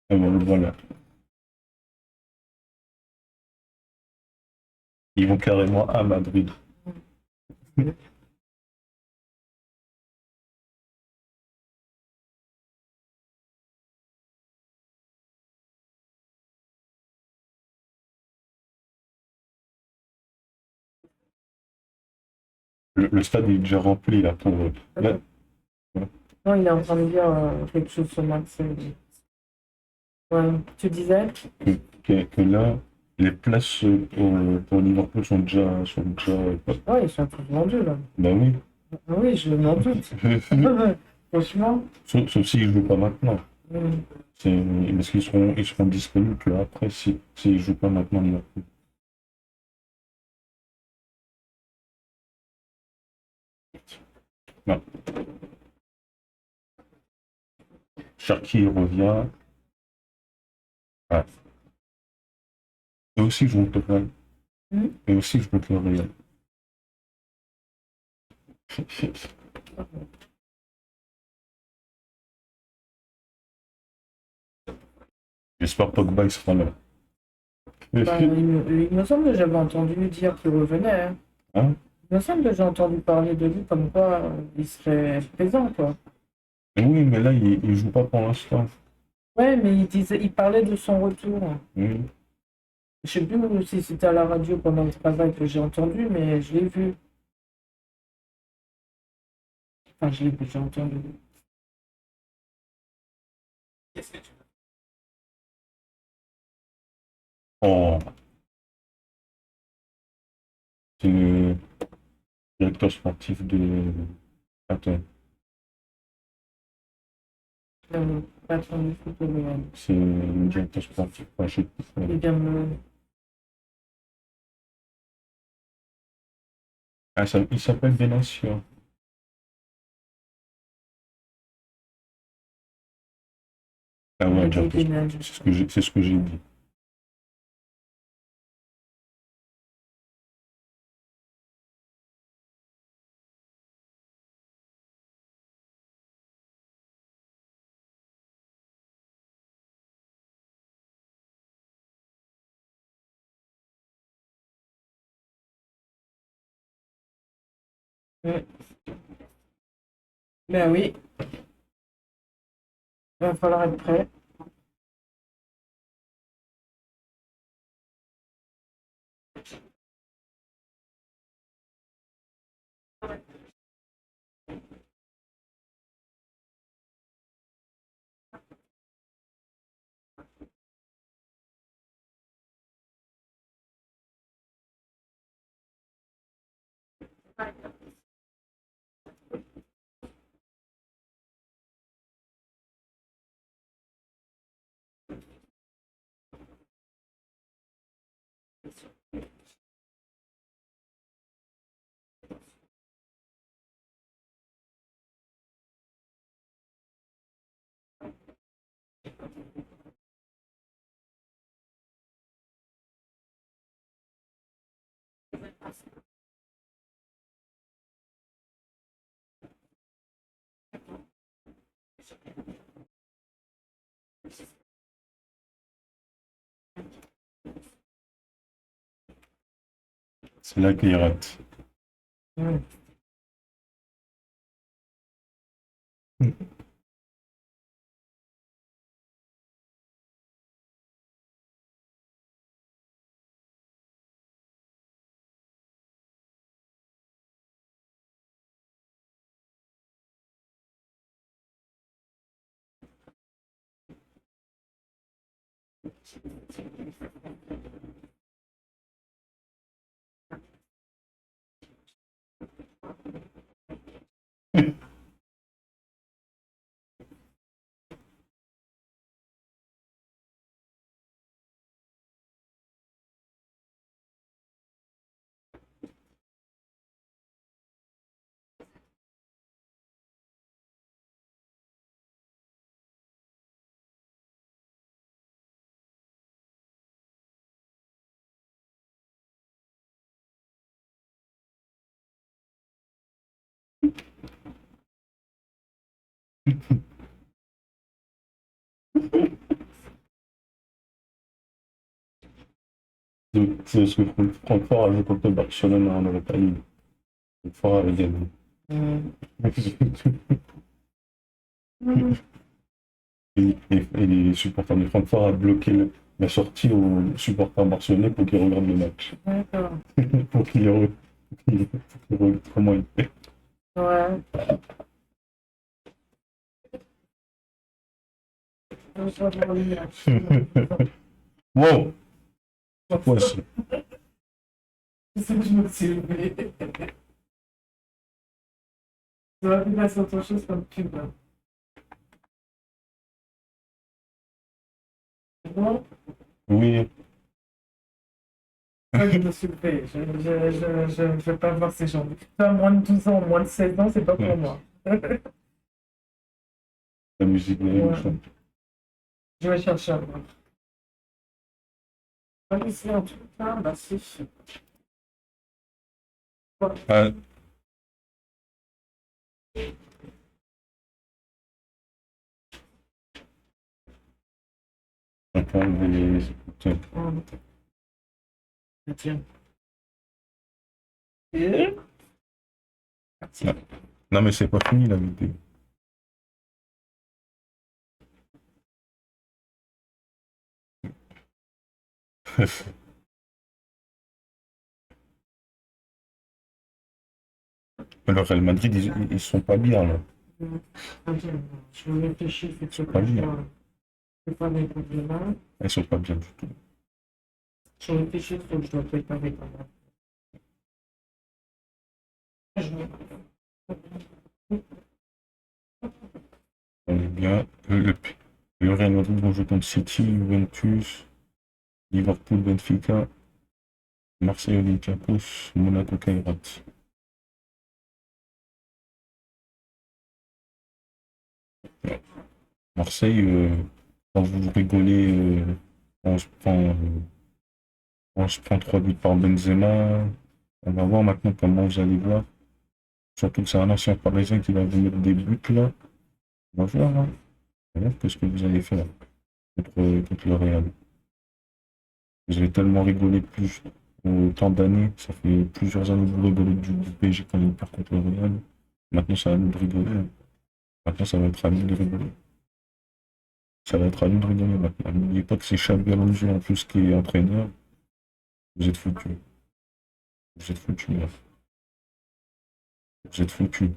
Ah bon, voilà. Ils vont carrément à Madrid. Le stade est déjà rempli là pour eux. Là, Non, il est en train de dire quelque chose sur Marseille. Ouais, tu disais? que là, les places pour Liverpool sont déjà. Ouais, ils sont tous vendus là. Bah oui. Ah oui, je m'en doute. Franchement. Sauf s'ils jouent pas maintenant. Mm. Parce qu'ils seront disponibles que après s'ils jouent pas maintenant Liverpool. Non. Cherki revient. Ah. Eux aussi jouent contre le Real. Mm. Eux aussi jouent contre le Real. J'espère Pogba il sera là. Bah, il me semble que j'avais entendu dire qu'il revenait, hein. Hein? Il me semble que j'ai entendu parler de lui comme quoi il serait présent, quoi. Oui, mais là, il joue pas pour l'instant. Ouais, mais il parlait de son retour. Oui. Je sais plus si c'était à la radio pendant le travail que j'ai entendu, mais je l'ai vu. Enfin, je l'ai vu, j'ai entendu. Qu'est-ce que tu veux? Oh, c'est le directeur sportif de. Attends, Patron du foot de l'OM. c'est le directeur sportif. Enfin, je sais plus. Il vient me... Ah, il s'appelle Benassia. Ah Il ouais, a dit directeur Benal. sportif, c'est ce que j'ai dit. Mm. Ben oui, il va falloir être prêt. C'est là qu'il rate. Mm. C'est parce que Francfort a joué contre Barcelone en Europa League. Francfort avait gagné. Et les supporters de Francfort a bloqué la sortie aux supporters barcelonais pour qu'ils regardent le match. D'accord. Pour qu'ils regardent comment il fait. Ouais. Je vais voir le match. Wow! C'est quoi ça? C'est ça que je me suis levé. Ça va plus passer autre chose comme pub. Hein. C'est bon? Oui, Ça, je me suis levé. Je vais pas voir ces gens. Pas moins de 12 ans, moins de 16 ans, c'est pas pour moi. la musique de Ouais. l'émission. Je vais chercher un peu. Ah, ici, en tout cas, bah si. Ah, on peut enlever les écouteurs. Tiens. Et... Ah. Non, mais c'est pas fini la vidéo. Le Real Madrid, ils sont pas bien là. Attends, je réfléchis, c'est Pas bien. C'est pas mes compliments. Ils sont pas bien du tout. Je réfléchis, faut que je dois préparer quand même. On est bien. Le Real Madrid vont jouer contre City, Juventus, Liverpool, Benfica, Marseille, Olympiakos, Monaco, Kairat. Marseille, quand vous rigolez, on se prend 3 buts par Benzema. On va voir maintenant comment vous allez voir. Surtout que c'est un ancien Parisien qui va vous mettre des buts là. On va voir, hein. On va voir ce que vous allez faire contre le Real. Vous avez tellement rigolé plus autant d'années. Ça fait plusieurs années que vous rigolez du PSG quand il perd contre le Real. Maintenant, ça va nous de rigoler, hein. Maintenant, ça va être à nous de rigoler. Ça va être à nous de rigoler maintenant. N'oubliez pas que c'est Xabi Alonso en plus qui est entraîneur. Vous êtes foutus. Vous êtes foutus, là. Vous êtes foutus.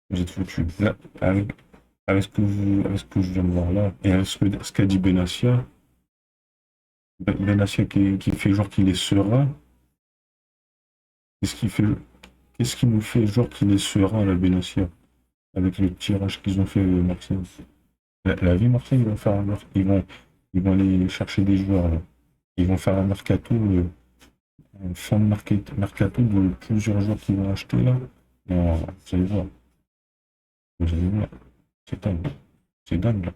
Vous êtes foutus. Là, avec ce que je viens de voir là, et avec ce qu'a dit Benassia, Benassia qui fait genre qu'il est serein. Qu'est-ce qui nous fait genre qu'il est serein, la Benassia, avec le tirage qu'ils ont fait Marseille? La vie Marseille, ils vont aller chercher des joueurs là. Ils vont faire un mercato, un fonds de mercato de plusieurs joueurs qu'ils vont acheter là. Non, vous allez voir. Vous allez voir. C'est dingue. C'est dingue là.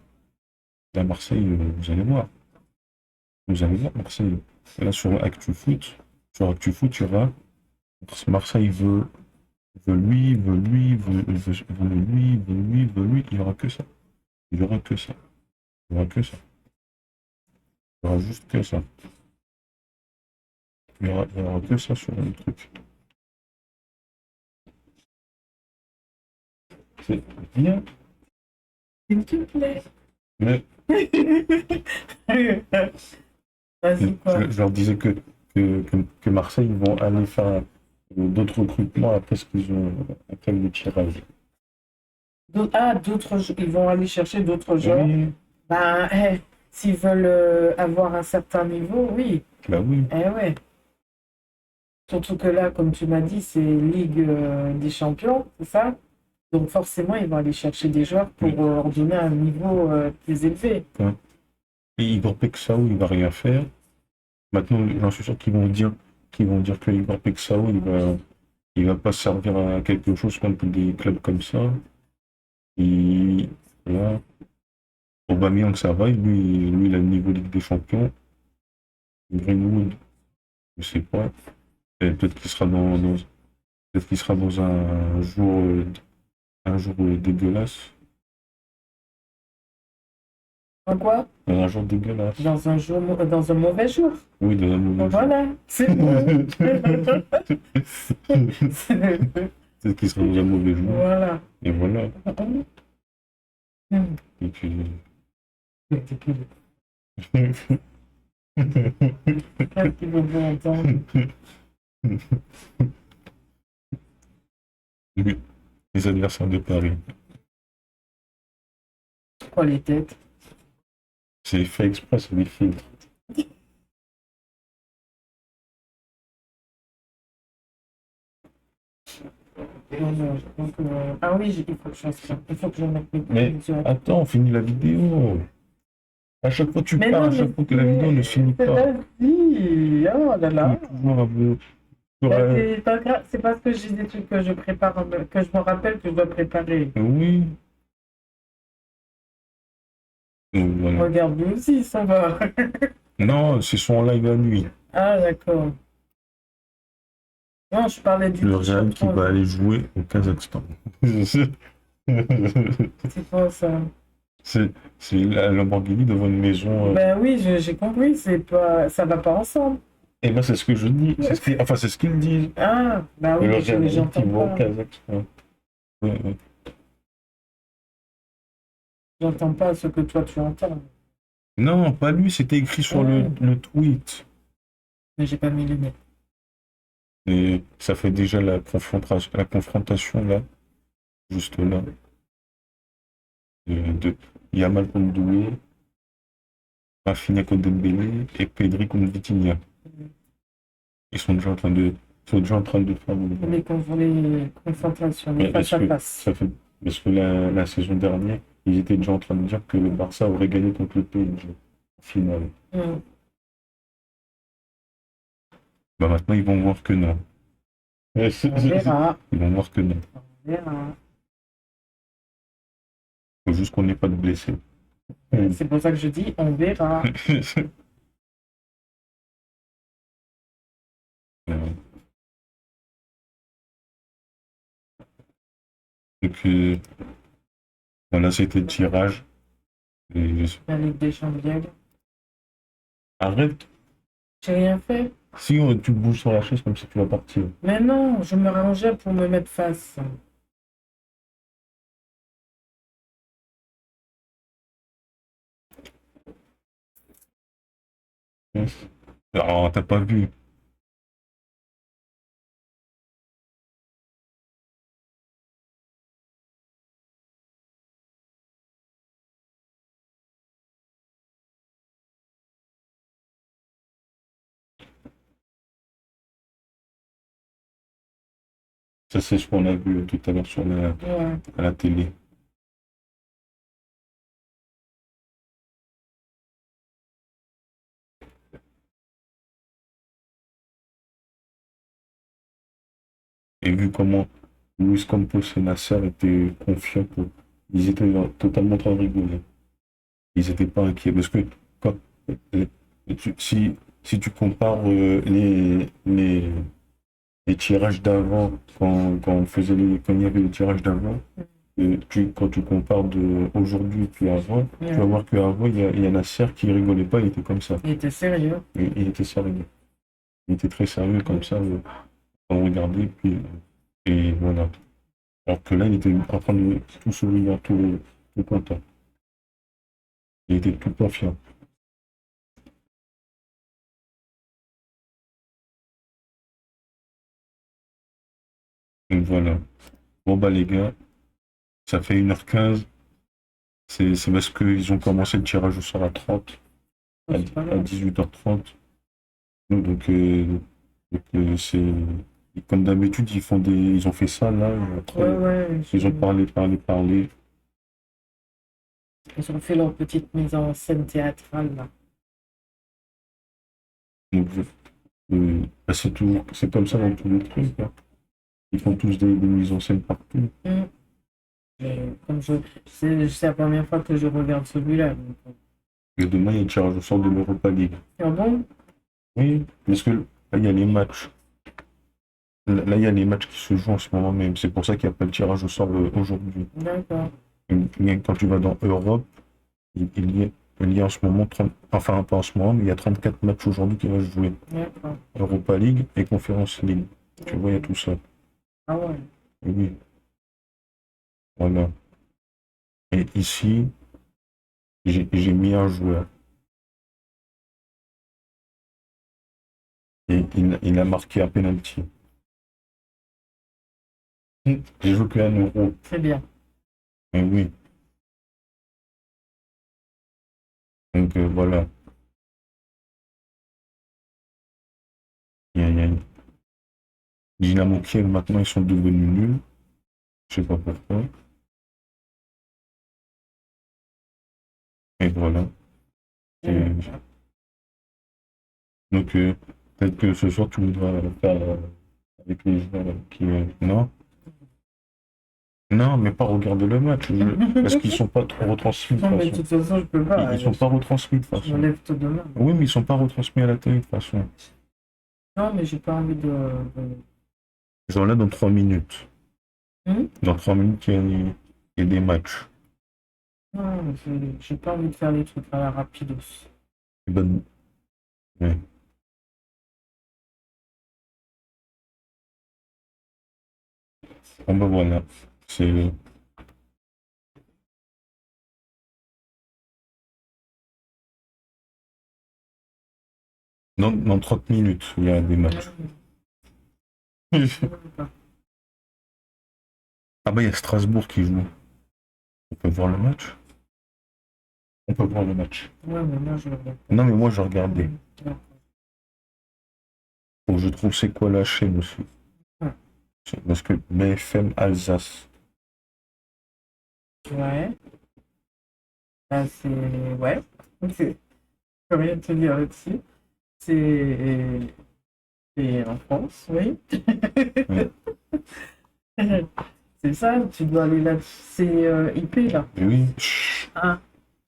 Là, Marseille, vous allez voir. Vous allez voir Marseille. Et là sur ActuFoot, il y aura Marseille veut lui, veut lui, veut lui, veut lui, veut lui. Il n'y aura que ça. Il n'y aura que ça. Il n'y aura que ça. Il n'y aura juste que ça. Il n'y aura que ça sur le truc. C'est bien. S'il te plaît. Mais Vas-y, quoi. je leur disais que Marseille ils vont aller faire d'autres recrutements après ce qu'ils ont après le tirage. D'autres, ils vont aller chercher d'autres joueurs. Oui, Ben, s'ils veulent avoir un certain niveau, oui. bah oui. Eh ouais. Surtout que là, comme tu m'as dit, c'est Ligue des Champions, c'est ça? Donc forcément, ils vont aller chercher des joueurs pour Oui. leur donner un niveau plus élevé. Et Igor Pexao, il va rien faire. Maintenant, j'en suis sûr qu'ils vont dire que Igor Pexao, il va pas servir à quelque chose contre des clubs comme ça. Et là, Aubameyang, ça va, lui, il a le niveau Ligue des Champions. Greenwood, je sais pas. Et peut-être qu'il sera peut-être qu'il sera dans un jour Un jour dégueulasse. En quoi? Un jour dégueulasse. Dans un jour, dans un mauvais jour. Oui, dans un mauvais jour. Voilà, c'est bon. Peut-être qu'il sera dans un mauvais jour. Voilà. Et voilà. Hmm. Et puis... Qu'est-ce qu'il veut vous entendre? Les adversaires de Paris. Quoi, les têtes? C'est fait exprès, c'est des filtres. Non, non, je pense que... Ah oui, il faut que je fasse ça. Il faut que je mette mes Mais yeux. attends, on finit la vidéo. À chaque fois tu Mais parles, non, à chaque mais fois que la vidéo ne finit pas. Vas-y. Oh là Tu là. es toujours un peu... Bah, c'est pas grave, c'est parce que j'ai des trucs que je prépare, que je me rappelle que je dois préparer. Oui. Donc, voilà. Regarde, lui aussi, ça va. Non, c'est son live à lui. Ah, d'accord. Non, je parlais du Le t-shirt Real qui rose. va aller jouer au Kazakhstan. C'est quoi ça? C'est la Lamborghini devant une maison. Ben oui, j'ai compris, c'est pas, ça va pas ensemble. Eh ben c'est ce que je dis. Enfin, c'est ce qu'ils disent. Ah, bah oui, Le mais Real j'entends qui va au pas. Kazakhstan. Ouais, ouais. J'entends pas ce que toi tu entends. Non, pas lui, c'était écrit sur le tweet. Mais j'ai pas mis les lunettes. Et ça fait déjà la confrontation là, juste là. De Yamal contre Doué, Rafinha contre Dembélé et Pedri contre Vitinha. Ils sont déjà en train de faire Les confrontations, les Mais face à face. ça fait parce que la saison dernière, ils étaient déjà en train de dire que le Barça aurait gagné contre le PSG en finale. Hmm. Bah maintenant ils vont voir que non. On verra. Ils vont voir que non. On verra. Faut juste qu'on n'ait pas de blessés. C'est pour ça que je dis on verra. Donc voilà, c'était le tirage. Et La Ligue des Champions. arrête. J'ai rien fait. Si tu bouges sur la chaise comme ça, tu vas partir. Mais non, je me rangeais pour me mettre face. Oh, t'as pas vu. Ça, c'est ce qu'on a vu tout à l'heure Ouais. à la télé. Et vu comment Luis Campos et Nasser étaient confiants ils étaient totalement en train de rigoler. Ils n'étaient pas inquiets. Parce que quand, euh, si tu compares les tirages d'avant, quand il y avait les tirages d'avant, quand tu compares aujourd'hui puis avant, tu vas voir qu'avant, il y a Nasser qui rigolait pas, il était comme ça. Il était sérieux. Il était sérieux. Il était très sérieux comme ça, on regardait, puis et voilà. Alors que là, il était en train de tout sourire, tout content. Il était tout confiant. Donc voilà. Bon bah les gars, ça fait 1h15. C'est parce qu'ils ont commencé le tirage au sort à 30, à 18h30. Donc, c'est comme d'habitude, ils ont fait ça là. Après, Ouais, ils ont parlé. ils ont fait leur petite mise en scène théâtrale là. Donc, bah, c'est comme ça dans tous les trucs, hein. Ils font tous des mises en scène partout. Et comme c'est la première fois que je regarde celui-là. Donc. Et demain, il y a le tirage au sort de l'Europa League. Ah bon? Oui, parce que là, il y a les matchs. Là, il y a les matchs qui se jouent en ce moment même. C'est pour ça qu'il n'y a pas le tirage au sort aujourd'hui. D'accord. Quand tu vas dans Europe, il y a en ce moment 30, enfin pas en ce moment, mais il y a 34 matchs aujourd'hui qui vont se jouer. D'accord. Europa League et Conference League. Tu vois, il y a tout ça. Ah ouais. Oui, voilà. Et ici, j'ai mis un joueur. Et il a marqué un penalty. J'ai joué que 1 euro. C'est bien. Mais oui. Donc voilà. Il y a Dynamo Kiev, maintenant, ils sont devenus nuls. Je sais pas pourquoi. Et voilà. Et donc, peut-être que ce soir, tu voudras faire avec les joueurs qui. Non? Non, mais pas regarder le match. Parce qu'ils sont pas trop retransmis de Non, toute mais de façon. toute façon, je peux pas. Ils sont pas retransmis de toute Je me façon. lève tôt demain. Oui, mais ils sont pas retransmis à la télé de toute façon. Non, mais j'ai pas envie de... Ils sont là dans 3 minutes. Dans 3 minutes, il y a des matchs. Non, j'ai pas envie de faire les trucs à la rapidos. Et ben, ouais. Bon, ben voilà. C'est. Dans 30 minutes, il y a des matchs. Ah bah il y a Strasbourg qui joue. On peut voir le match? On peut voir le match. Ouais, mais moi, je regarde pas. Non mais moi je regardais. Ouais. Faut que je trouve c'est quoi la chaîne aussi. Ouais. Parce que BFM Alsace. Ouais. Bah, c'est... Ouais. Je peux rien te dire là-dessus. C'est en France, oui. Ouais. C'est ça, tu dois aller là-dessus. C'est IP, là. Et oui. Chut. Ah,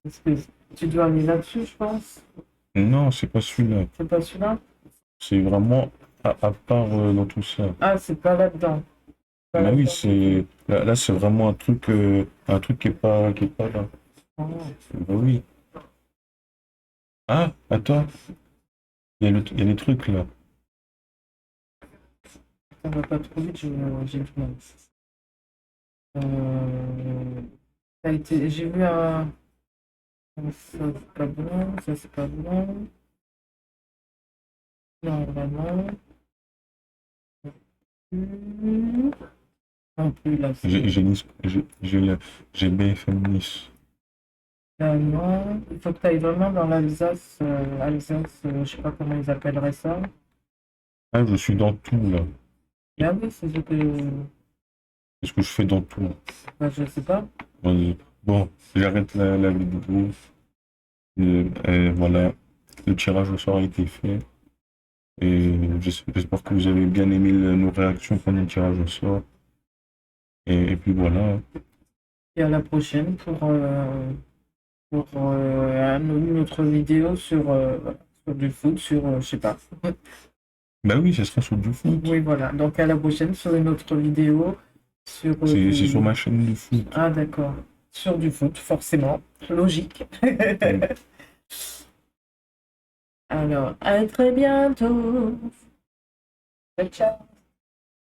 excuse. Tu dois aller là-dessus, je pense. Non, c'est pas celui-là. C'est pas celui-là? C'est vraiment à part dans tout ça. Ah, c'est pas là-dedans. Pas Bah oui, là-dedans. c'est. Là c'est vraiment un truc qui est pas là. Oh. Bah oui. Ah, attends. Il y a les trucs là. Ça va pas trop vite, j'ai du mal. J'ai vu un. Ça, c'est pas bon, ça, c'est pas bon. Non, vraiment. Non plus, là, c'est J'ai BFM Nice. vraiment. Il faut que tu ailles vraiment dans l'Alsace. Je sais pas comment ils appelleraient ça. Ah, je suis dans tout là. Ah oui, c'est ce que. Qu'est-ce que je fais dans tout? Bah, je sais pas. Bon, j'arrête la vidéo. Voilà, le tirage au sort a été fait. Et j'espère que vous avez bien aimé nos réactions pendant le tirage au sort. Et puis voilà. Et à la prochaine pour une autre vidéo sur du foot, je sais pas. Bah oui, ce sera sur du foot. Oui, voilà. Donc à la prochaine sur une autre vidéo sur. C'est sur ma chaîne du foot. Ah, d'accord. Sur du foot, forcément. Logique. Alors, à très bientôt. Ciao, ciao.